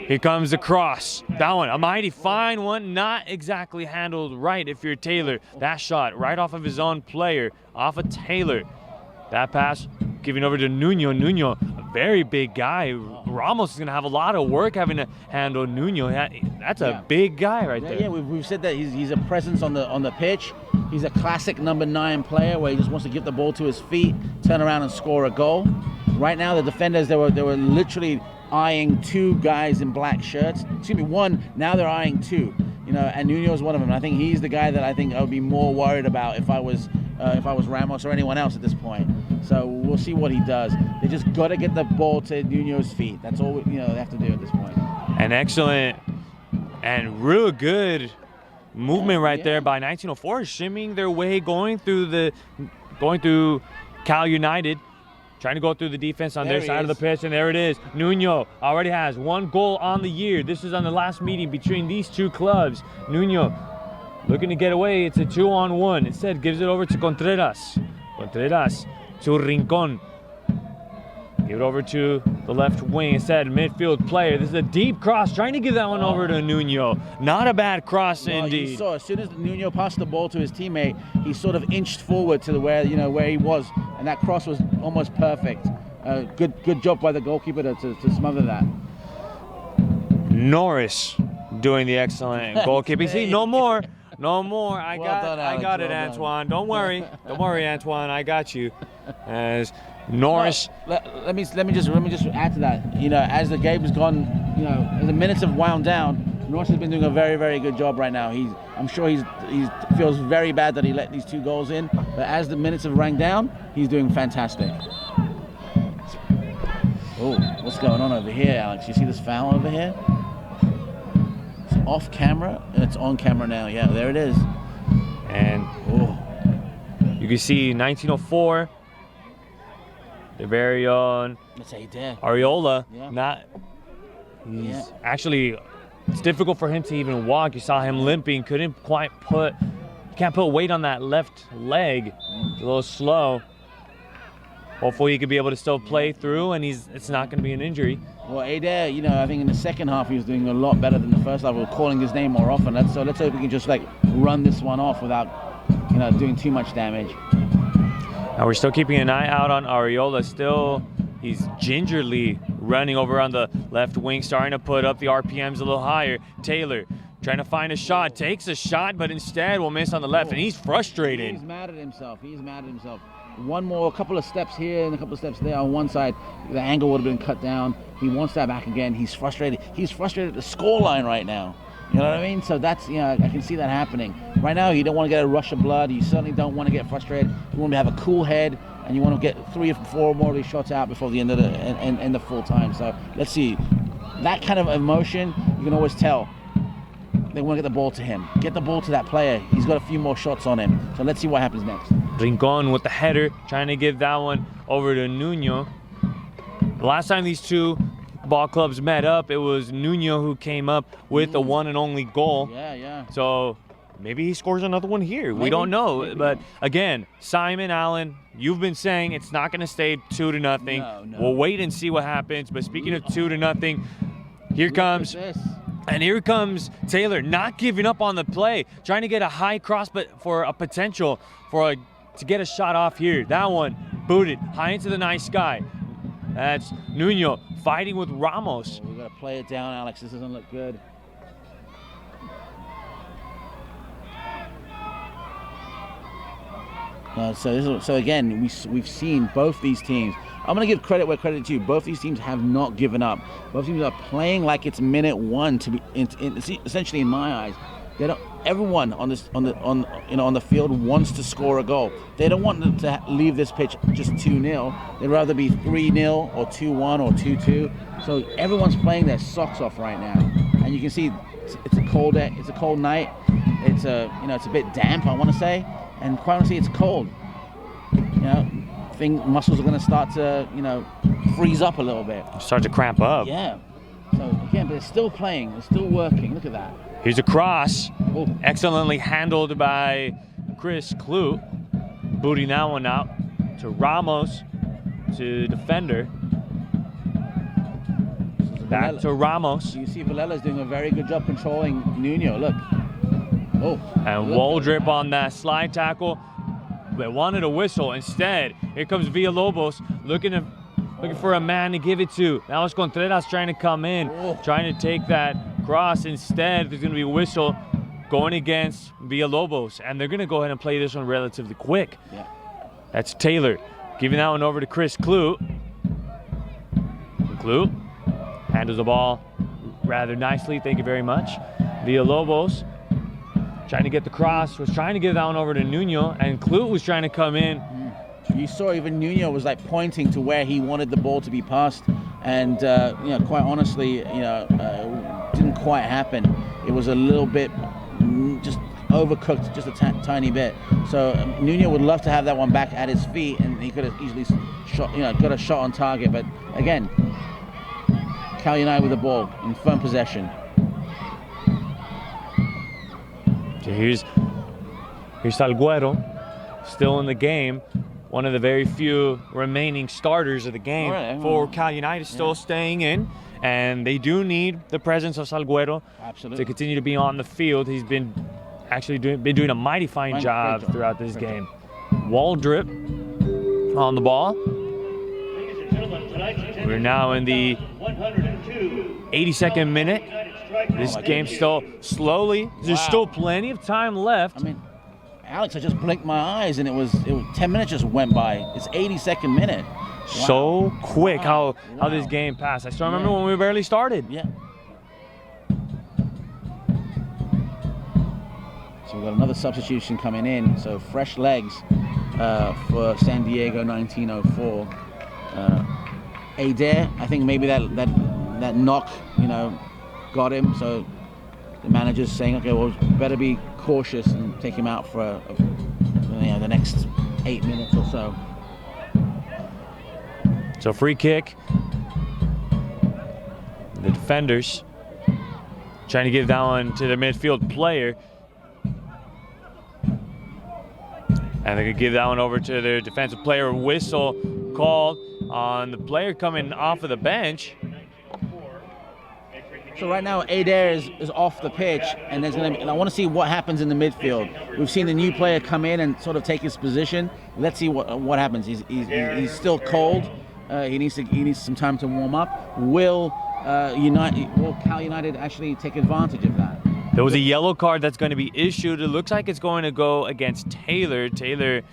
Here comes the cross. That one, a mighty fine one, not exactly handled right if you're Taylor. That shot right off of his own player, off of Taylor. That pass giving over to Nuno. Nuno, a very big guy. Ramos is going to have a lot of work having to handle Nuno. That's a big guy right there. Yeah, we've said that he's a presence on the pitch. He's a classic number 9 player where he just wants to give the ball to his feet, turn around and score a goal. Right now, the defenders, they were literally eyeing 2 guys in black shirts. Excuse me, 1. Now they're eyeing 2. You know, and Nuno's one of them. And I think he's the guy that I think I would be more worried about if I was Ramos or anyone else at this point. So we'll see what he does. They just got to get the ball to Nuno's feet. That's all they have to do at this point. An excellent and real good movement right there by 1904, shimmying their way, going through Cal United, trying to go through the defense on their side of the pitch, and there it is. Nuno already has 1 goal on the year. This is on the last meeting between these 2 clubs. Nuno looking to get away. It's a 2-on-1. Instead, gives it over to Contreras. Contreras to Rincon. Give it over to the left wing instead. Midfield player. This is a deep cross. Trying to give that one over to Nuno. Not a bad cross indeed. You saw as soon as Nuno passed the ball to his teammate, he sort of inched forward to where he was, and that cross was almost perfect. Good job by the goalkeeper to smother that. Norris doing the excellent goalkeeping. See, no more. I got it, Antoine. Don't worry, Antoine. I got you. As Norris. Let me just add to that. You know, as the game has gone, as the minutes have wound down, Norris has been doing a very, very good job right now. I'm sure he feels very bad that he let these 2 goals in, but as the minutes have rang down, he's doing fantastic. Oh, what's going on over here, Alex? You see this foul over here? It's off camera and it's on camera now. Yeah, there it is. And you can see 1904. Their very own Ariola. Actually, it's difficult for him to even walk. You saw him limping, can't put weight on that left leg. It's a little slow. Hopefully he could be able to still play through, and it's not going to be an injury. Well, Adair, I think in the second half he was doing a lot better than the first half. We're calling his name more often. Let's hope we can just run this one off without doing too much damage. Now we're still keeping an eye out on Ariola. He's gingerly running over on the left wing, starting to put up the RPMs a little higher. Taylor trying to find a shot, takes a shot, but instead will miss on the left, and he's frustrated. He's mad at himself. A couple of steps here and a couple of steps there on one side, the angle would have been cut down. He wants that back again. He's frustrated. He's frustrated at the scoreline right now. You know what I mean? So that's, I can see that happening. Right now, you don't want to get a rush of blood. You certainly don't want to get frustrated. You want to have a cool head, and you want to get 3 or 4 more of these shots out before the end of full time. So let's see. That kind of emotion, you can always tell. They want to get the ball to him. Get the ball to that player. He's got a few more shots on him. So let's see what happens next. Rincon with the header, trying to give that one over to Nuno. The last time these 2 ball clubs met up, it was Nuno who came up with the one and only goal. Yeah. So maybe he scores another one here. Maybe. We don't know. But again, Simon Allen, you've been saying it's not going to stay 2-0. No. We'll wait and see what happens. But speaking of 2-0, here comes Taylor, not giving up on the play, trying to get a high cross, but for a potential to get a shot off here. That one booted high into the night sky. That's Nuno fighting with Ramos. We got to play it down, Alex. This doesn't look good. So again, we've seen both these teams. I'm going to give credit where credit is due. Both these teams have not given up. Both teams are playing like it's minute 1 to be essentially, in my eyes. Everyone on the field wants to score a goal. They don't want to leave this pitch just 2-0. They'd rather be 3-0 or 2-1 or 2-2. So everyone's playing their socks off right now, and you can see it's a cold night. It's a bit damp, I want to say, and quite honestly, it's cold. Muscles are going to start to freeze up a little bit. Start to cramp up. Yeah. So again, but they're still playing. They're still working. Look at that. Here's a cross. Oh. Excellently handled by Chris Clute. Booting that one out to Ramos, to defender. Back to Ramos. You see Villela's doing a very good job controlling Nuno. Look. Oh. And Waldrip on that slide tackle. They wanted a whistle. Instead, here comes Villalobos looking for a man to give it to. Now it's Contreras trying to come in, trying to take that cross. Instead, there's going to be a whistle going against Villalobos. And they're going to go ahead and play this one relatively quick. Yeah. That's Taylor giving that one over to Chris Clute. Clute handles the ball rather nicely. Thank you very much. Villalobos trying to get the cross, was trying to give that one over to Nuno, and Clute was trying to come in. You saw even Nuno was like pointing to where he wanted the ball to be passed, and quite honestly, didn't quite happen. It was a little bit just overcooked, just a tiny bit. So Nuno would love to have that one back at his feet, and he could have easily shot, got a shot on target. But again, Cal United with the ball in firm possession. So here's Salguero, still in the game. One of the very few remaining starters of the game for Cal United, still staying in. And they do need the presence of Salguero to continue to be on the field. He's been actually doing a mighty fine job throughout this game. Waldrip on the ball. We're now in the 82nd minute. This game still slowly. There's still plenty of time left. I mean, Alex, I just blinked my eyes and it was 10 minutes just went by. It's 82nd minute. Wow. So quick how this game passed. I still remember when we barely started. Yeah. So we've got another substitution coming in. So fresh legs for San Diego 1904. Adair, I think maybe that knock, got him. So the manager's saying, okay, well, better be cautious and take him out for the next 8 minutes or so. So free kick. The defenders trying to give that one to the midfield player. And they could give that one over to their defensive player. Whistle called on the player coming off of the bench. So right now, Adair is off the pitch, and I want to see what happens in the midfield. We've seen the new player come in and sort of take his position. Let's see what happens. He's still cold. He needs some time to warm up. Will Cal United actually take advantage of that? There was a yellow card that's going to be issued. It looks like it's going to go against Taylor. Taylor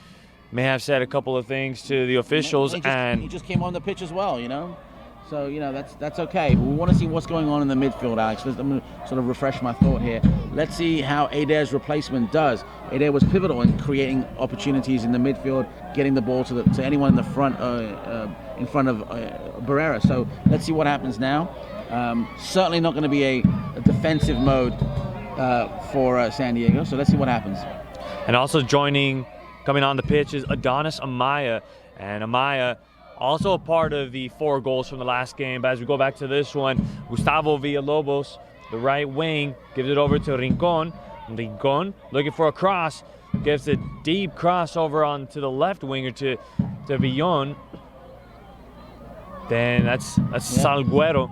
may have said a couple of things to the officials, he just came on the pitch as well, So that's okay. But we want to see what's going on in the midfield, Alex. I'm going to sort of refresh my thought here. Let's see how Adair's replacement does. Adair was pivotal in creating opportunities in the midfield, getting the ball to anyone in the front, in front of Barrera. So let's see what happens now. Certainly not going to be a defensive mode for San Diego. So let's see what happens. And also coming on the pitch is Adonis Amaya, and Amaya, also a part of the 4 goals from the last game. But as we go back to this one, Gustavo Villalobos, the right wing, gives it over to Rincon. Rincon looking for a cross, gives a deep cross over onto the left winger to Villon. Then that's Salguero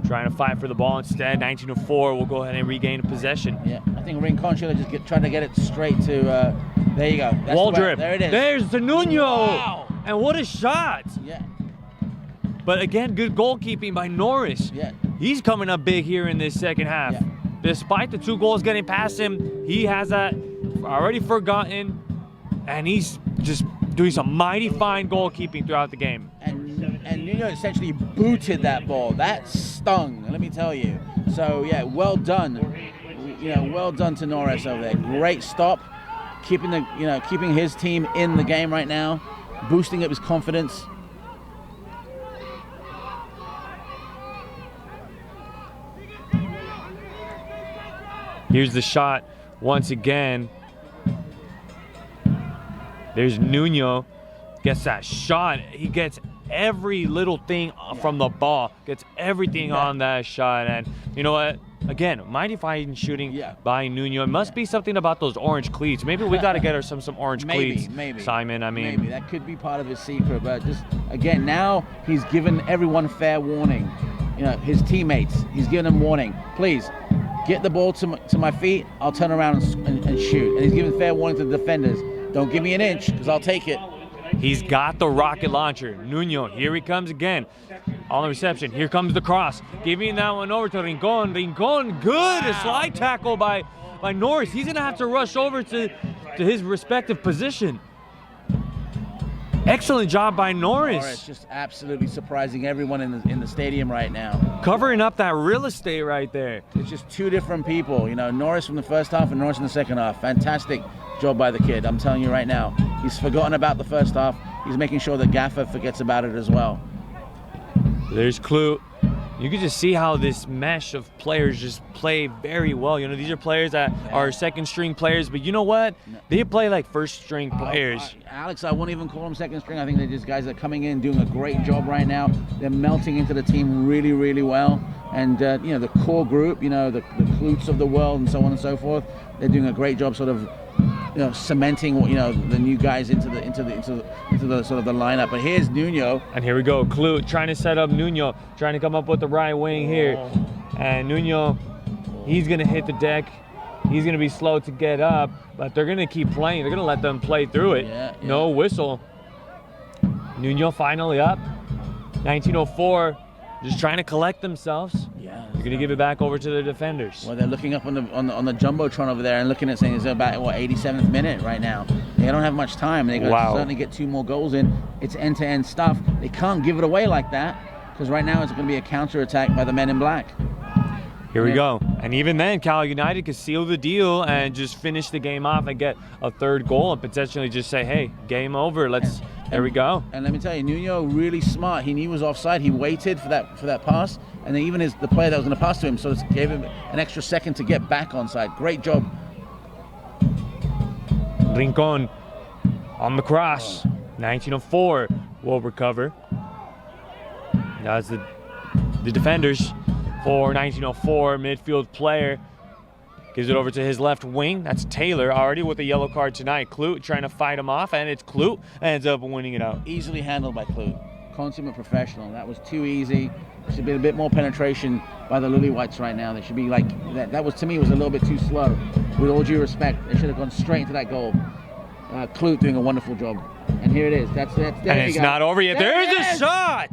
trying to fight for the ball instead. 1904 will go ahead and regain possession. Yeah, I think Rincon should have just tried to get it straight to. There you go. Waldrip. There it is. There's the Nuno. Wow. And what a shot. Yeah. But again, good goalkeeping by Norris. Yeah. He's coming up big here in this second half. Yeah. Despite the 2 goals getting past him, he has that already forgotten, and he's just doing some mighty fine goalkeeping throughout the game. And Nuno essentially booted that ball. That stung, let me tell you. So yeah, well done. Well done to Norris over there. Great stop, keeping his team in the game right now, boosting up his confidence. Here's the shot once again. There's Nuno, gets that shot. He gets every little thing from the ball, gets everything on that shot. And you know what? Again, mighty fine shooting by Nuno. It must be something about those orange cleats. Maybe we got to get her some orange cleats. Maybe. Simon, I mean. Maybe. That could be part of his secret. But just, again, now he's given everyone fair warning. You know, his teammates, he's giving them warning. Please, get the ball to my feet. I'll turn around and shoot. And he's giving fair warning to the defenders. Don't give me an inch, because I'll take it. He's got the rocket launcher. Nuno, here he comes again. On the reception, here comes the cross. Giving that one over to Rincon. Rincon, good. A slide tackle by Norris. He's going to have to rush over to his respective position. Excellent job by Norris. Just absolutely surprising everyone in the stadium right now. Covering up that real estate right there. It's just two different people. You know, Norris from the first half and Norris in the second half. Fantastic job by the kid. I'm telling you right now. He's forgotten about the first half. He's making sure that Gaffer forgets about it as well. There's Clue. You can just see how this mesh of players just play very well. You know, these are players that are second string players, but you know what? They play like first string players. Alex, I won't even call them second string. I think they're just guys that are coming in, doing a great job right now. They're melting into the team really, really well. And, you know, the core group, you know, the Klutes of the world and so on and so forth, they're doing a great job sort of, you know, cementing, you know, the new guys into the sort of the lineup. But here's Nuno. And here we go, Clue trying to set up Nuno, trying to come up with the right wing here. And Nuno, he's gonna hit the deck. He's gonna be slow to get up, but they're gonna keep playing. They're gonna let them play through it. No whistle. Nuno finally up. 1904, just trying to collect themselves. You're gonna give it back over to the defenders. Well, they're looking up on the jumbotron over there and looking at saying it's about 87th minute right now. They don't have much time. They got to certainly get 2 more goals in. It's end-to-end stuff. They can't give it away like that, because right now it's going to be a counter-attack by the men in black. Here we go. And even then, Cal United could seal the deal and just finish the game off and get a 3rd goal and potentially just say, hey, game over. There we go. And let me tell you, Nuno really smart. He knew he was offside. He waited for that pass, and then even the player that was going to pass to him, so it gave him an extra second to get back onside. Great job. Rincon on the cross. 1904 will recover. That's the defenders for 1904. Midfield player gives it over to his left wing. That's Taylor already with a yellow card tonight. Clute trying to fight him off, and it's Clute ends up winning it out. Easily handled by Clute. Consummate professional. That was too easy. There should be a bit more penetration by the Lily Whites right now. They should be like that. Was, to me, was a little bit too slow. With all due respect, they should have gone straight into that goal. Clute doing a wonderful job. And here it is. That's and it's not over yet. There's a shot.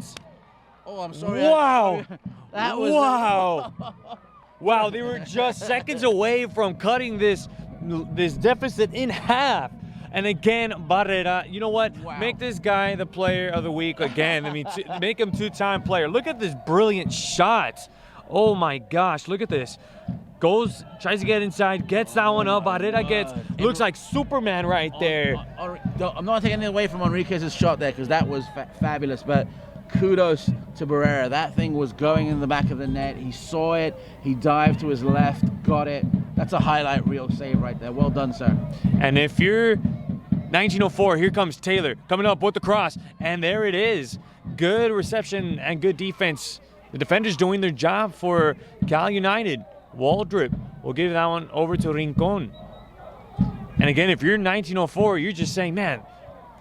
Oh, I'm sorry. Wow. That was Wow, they were just seconds away from cutting this deficit in half. And again, Barrera, you know what? Wow. Make this guy the player of the week again. I mean, make him 2-time player. Look at this brilliant shot. Oh my gosh, look at this. Goes, tries to get inside, gets that one up. Barrera looks like Superman right there. I'm not taking anything away from Enriquez's shot there, because that was fabulous, but kudos to Barrera. That thing was going in the back of the net. He saw it. He dived to his left, got it. That's a highlight reel save right there. Well done, sir. And if you're 1904, here comes Taylor coming up with the cross, and there it is. Good reception and good defense. The defenders doing their job for Cal United. Waldrop will give that one over to Rincon. And again, if you're 1904, you're just saying, man,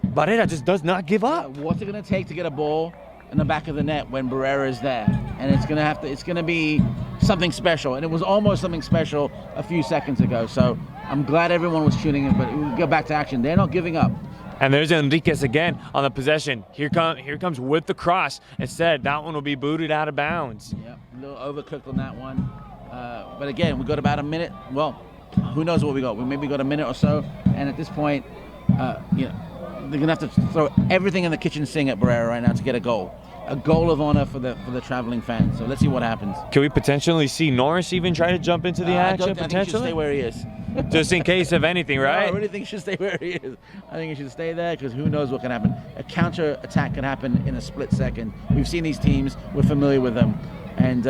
Barrera just does not give up. What's it going to take to get a ball in the back of the net when Barrera is there? And it's going to be something special. And it was almost something special a few seconds ago. So I'm glad everyone was tuning in, but we'll go back to action. They're not giving up. And there's Enriquez again on the possession. Here comes with the cross. Instead, that one will be booted out of bounds. Yep, a little overcooked on that one. But again, we got about a minute. Well, who knows what we got? We maybe got a minute or so. And at this point, you know, they're gonna have to throw everything in the kitchen sink at Barrera right now to get a goal of honor for the traveling fans. So let's see what happens. Can we potentially see Norris even try to jump into the action? I think he should stay where he is. Just in case of anything, right? No, I really think he should stay where he is. I think he should stay there, because who knows what can happen. A counter attack can happen in a split second. We've seen these teams. We're familiar with them, and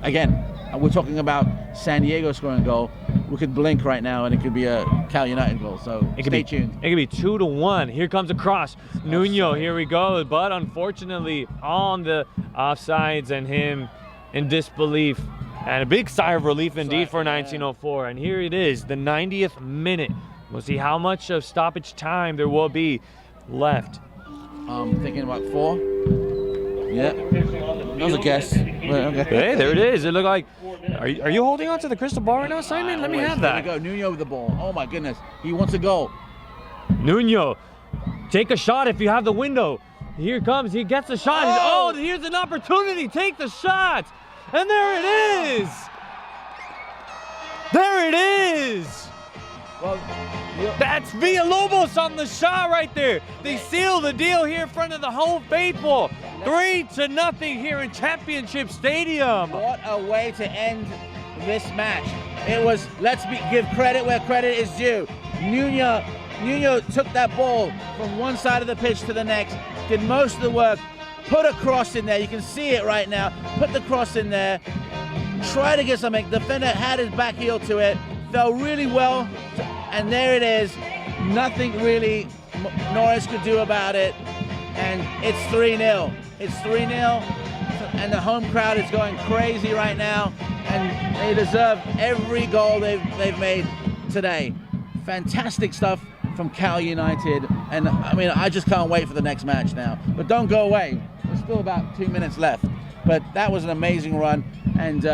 again, I and we're talking about San Diego scoring a goal, we could blink right now and it could be a Cal United goal. So stay tuned. It could be 2-1. Here comes a cross. Nuno, here we go. But unfortunately, on the offsides and him in disbelief. And a big sigh of relief indeed for 1904. And here it is, the 90th minute. We'll see how much of stoppage time there will be left. Thinking about 4. Yeah, that was a guess. Okay. Hey, there it is. It looked like. Are you holding on to the crystal ball right now, Simon? Let me have that. There we go. Nuno with the ball. Oh my goodness, he wants a goal. Nuno, take a shot if you have the window. Here comes. He gets the shot. Oh, here's an opportunity. Take the shot. And there it is. There it is. Well, that's Villalobos on the shot right there. They seal the deal here in front of the whole faithful. 3-0 here in Championship Stadium. What a way to end this match. It was, give credit where credit is due. Nuno took that ball from one side of the pitch to the next, did most of the work, put a cross in there. You can see it right now. Put the cross in there. Try to get something. Defender had his back heel to it. Fell really well. And there it is. Nothing really Norris could do about it. And it's 3-0. It's 3-0. And the home crowd is going crazy right now. And they deserve every goal they've made today. Fantastic stuff from Cal United. And I mean, I just can't wait for the next match now. But don't go away. There's still about 2 minutes left. But that was an amazing run. And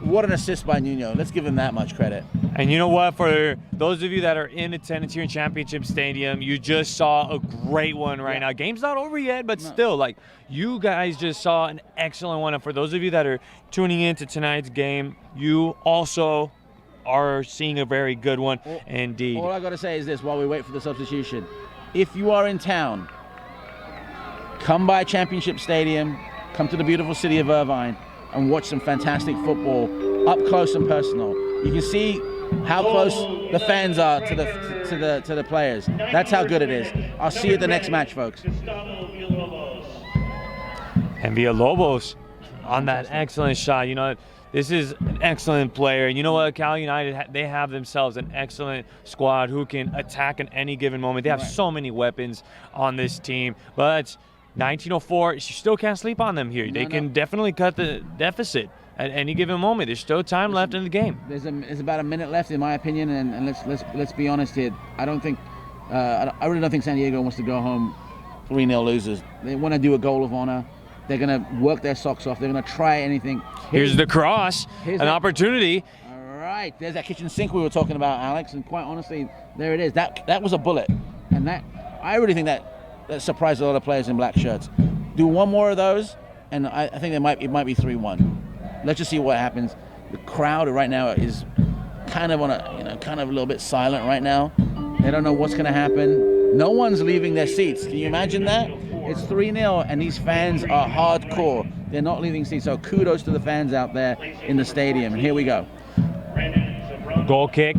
what an assist by Nuno. Let's give him that much credit. And you know what? For those of you that are in attendance here in Championship Stadium, you just saw a great one right now. Game's not over yet, but still, like, you guys just saw an excellent one. And for those of you that are tuning into tonight's game, you also are seeing a very good one indeed. All I got to say is this while we wait for the substitution. If you are in town, come by Championship Stadium, come to the beautiful city of Irvine, and watch some fantastic football up close and personal. You can see how close the fans are to the players. That's how good it is. I'll see you at the next match, folks. And Villalobos on that excellent shot. You know, this is an excellent player. And you know what? Cal United, they have themselves an excellent squad who can attack at any given moment. They have so many weapons on this team. But 1904, you still can't sleep on them here. They can definitely cut the deficit at any given moment. There's still time left in the game. There's about a minute left, in my opinion, and let's be honest here. I really don't think San Diego wants to go home 3-0 losers. They want to do a goal of honor. They're going to work their socks off. They're going to try anything. Here's the cross, an opportunity. All right, there's that kitchen sink we were talking about, Alex, and quite honestly, there it is. That was a bullet, and I really think that surprised a lot of players in black shirts. Do one more of those, and I think it might be 3-1. Let's just see what happens. The crowd right now is kind of a little bit silent right now. They don't know what's going to happen. No one's leaving their seats. Can you imagine that? It's 3-0, and these fans are hardcore. They're not leaving seats. So kudos to the fans out there in the stadium. And here we go. Goal kick,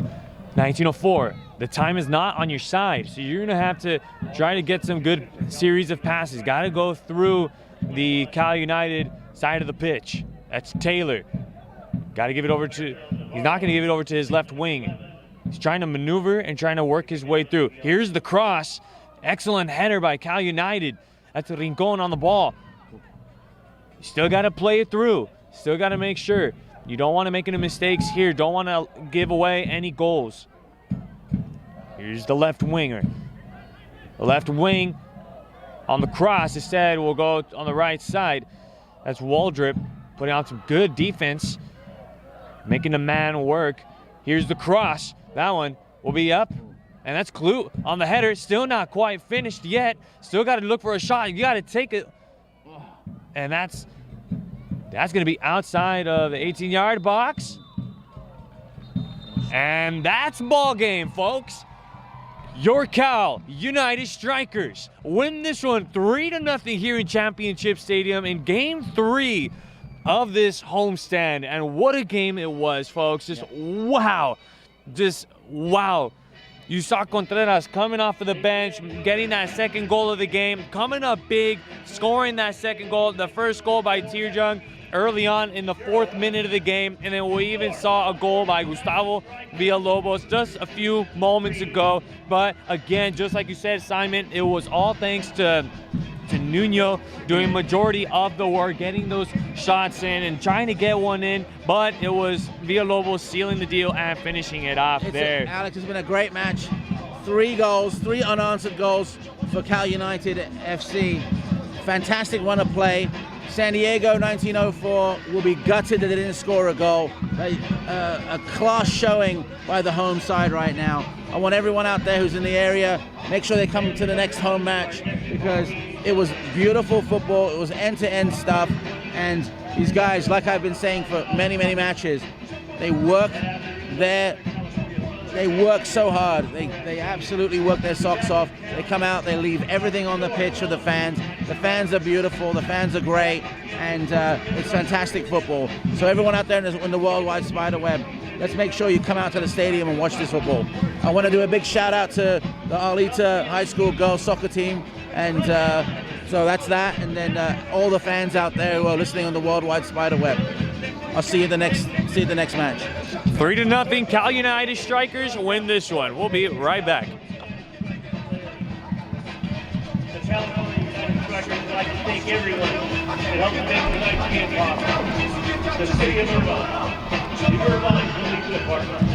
1904. The time is not on your side, so you're going to have to try to get some good series of passes. Got to go through the Cal United side of the pitch. That's Taylor. Got to give it over to, he's not going to give it over to his left wing. He's trying to maneuver and trying to work his way through. Here's the cross. Excellent header by Cal United. That's Rincon on the ball. You still got to play it through. Still got to make sure. You don't want to make any mistakes here. Don't want to give away any goals. Here's the left winger. The left wing on the cross instead will go on the right side. That's Waldrip putting on some good defense, making the man work. Here's the cross. That one will be up. And that's Clute on the header. Still not quite finished yet. Still got to look for a shot. You got to take it. And that's going to be outside of the 18-yard box. And that's ball game, folks. Your Cal United Strikers win this one 3-0 here in Championship Stadium in Game 3 of this homestand. And what a game it was, folks. Just wow. Just wow. You saw Contreras coming off of the bench, getting that second goal of the game, coming up big, scoring that second goal, the first goal by Tirjung early on in the 4th minute of the game, and then we even saw a goal by Gustavo Villalobos just a few moments ago. But again, just like you said, Simon, it was all thanks to Nuno doing majority of the work, getting those shots in and trying to get one in, but it was Villalobos sealing the deal and finishing it off there. Alex, it's been a great match. 3 goals, 3 unanswered goals for Cal United FC. Fantastic run of play. San Diego 1904 will be gutted that they didn't score a goal. A class showing by the home side right now. I want everyone out there who's in the area, make sure they come to the next home match, because it was beautiful football. It was end-to-end stuff, and these guys, like I've been saying for many, many matches, they work so hard. They absolutely work their socks off. They come out, they leave everything on the pitch for the fans. The fans are beautiful, the fans are great, and it's fantastic football. So everyone out there in the worldwide spider web, let's make sure you come out to the stadium and watch this football. I want to do a big shout out to the Arleta High School girls soccer team, and so that's that, and then all the fans out there who are listening on the worldwide spider web. I'll see you the next match. 3-0, Cal United Strikers win this one. We'll be right back. The California United Strikers would like to thank everyone that helped make tonight's game possible. The city of Irvine, the Irvine Police Department.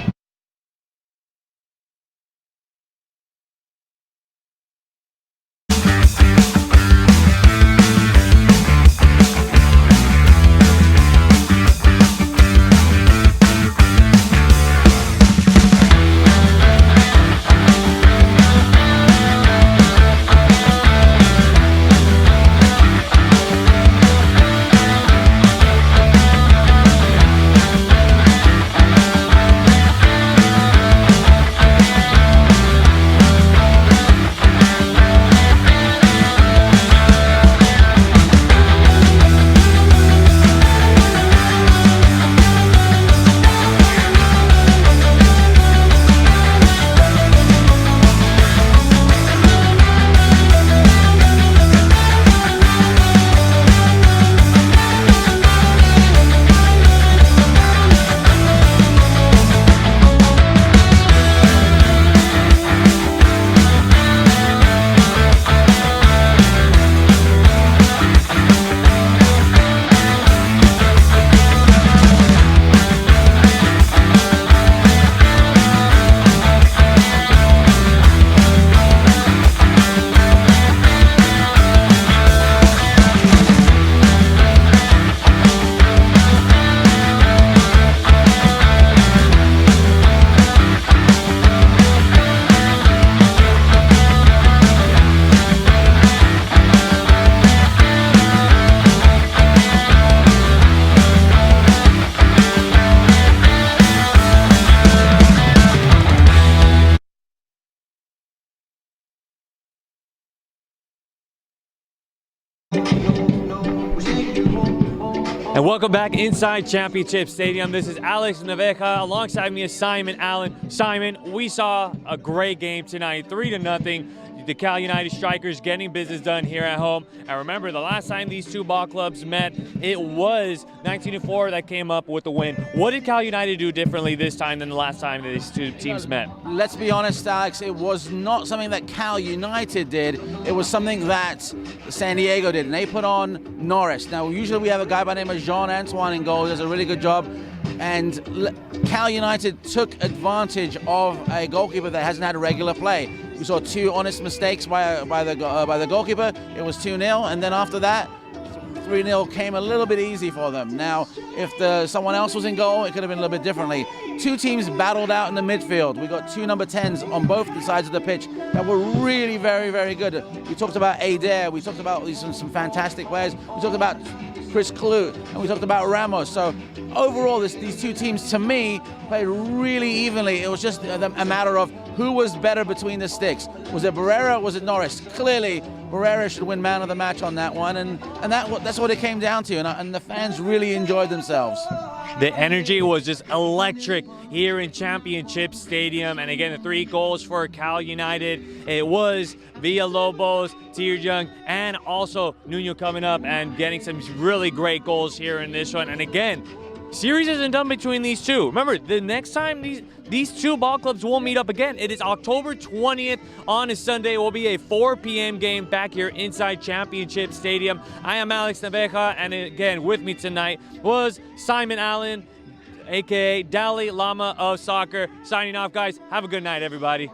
And welcome back inside Championship Stadium. This is Alex Naveja. Alongside me is Simon Allen. Simon, we saw a great game tonight, 3-0. The Cal United Strikers getting business done here at home. And remember, the last time these two ball clubs met, it was 1904 that came up with the win. What did Cal United do differently this time than the last time these two teams met? Let's be honest, Alex, it was not something that Cal United did. It was something that San Diego did, and they put on Norris. Now, usually we have a guy by the name of Jean-Antoine in goal who does a really good job. And Cal United took advantage of a goalkeeper that hasn't had a regular play. We saw 2 honest mistakes by the goalkeeper. It was 2-0, and then after that, 3-0 came a little bit easy for them. Now, if someone else was in goal, it could have been a little bit differently. 2 teams battled out in the midfield. We got 2 number 10s on both the sides of the pitch that were really very, very good. We talked about Adair. We talked about some fantastic players. We talked about Chris Clue, and we talked about Ramos. So overall, these 2 teams, to me, played really evenly. It was just a matter of who was better between the sticks. Was it Barrera or was it Norris? Clearly, Barrera should win man of the match on that one, and that's what it came down to, and the fans really enjoyed themselves. The energy was just electric here in Championship Stadium. And again, the 3 goals for Cal United. It was Villalobos, Tirjung, and also Nuno coming up and getting some really great goals here in this one. And again, series isn't done between these two. Remember, the next time these two ball clubs will meet up again, it is October 20th on a Sunday. It will be a 4 p.m. game back here inside Championship Stadium. I am Alex Naveja, and again, with me tonight was Simon Allen, aka Dalai Lama of Soccer. Signing off, guys. Have a good night, everybody.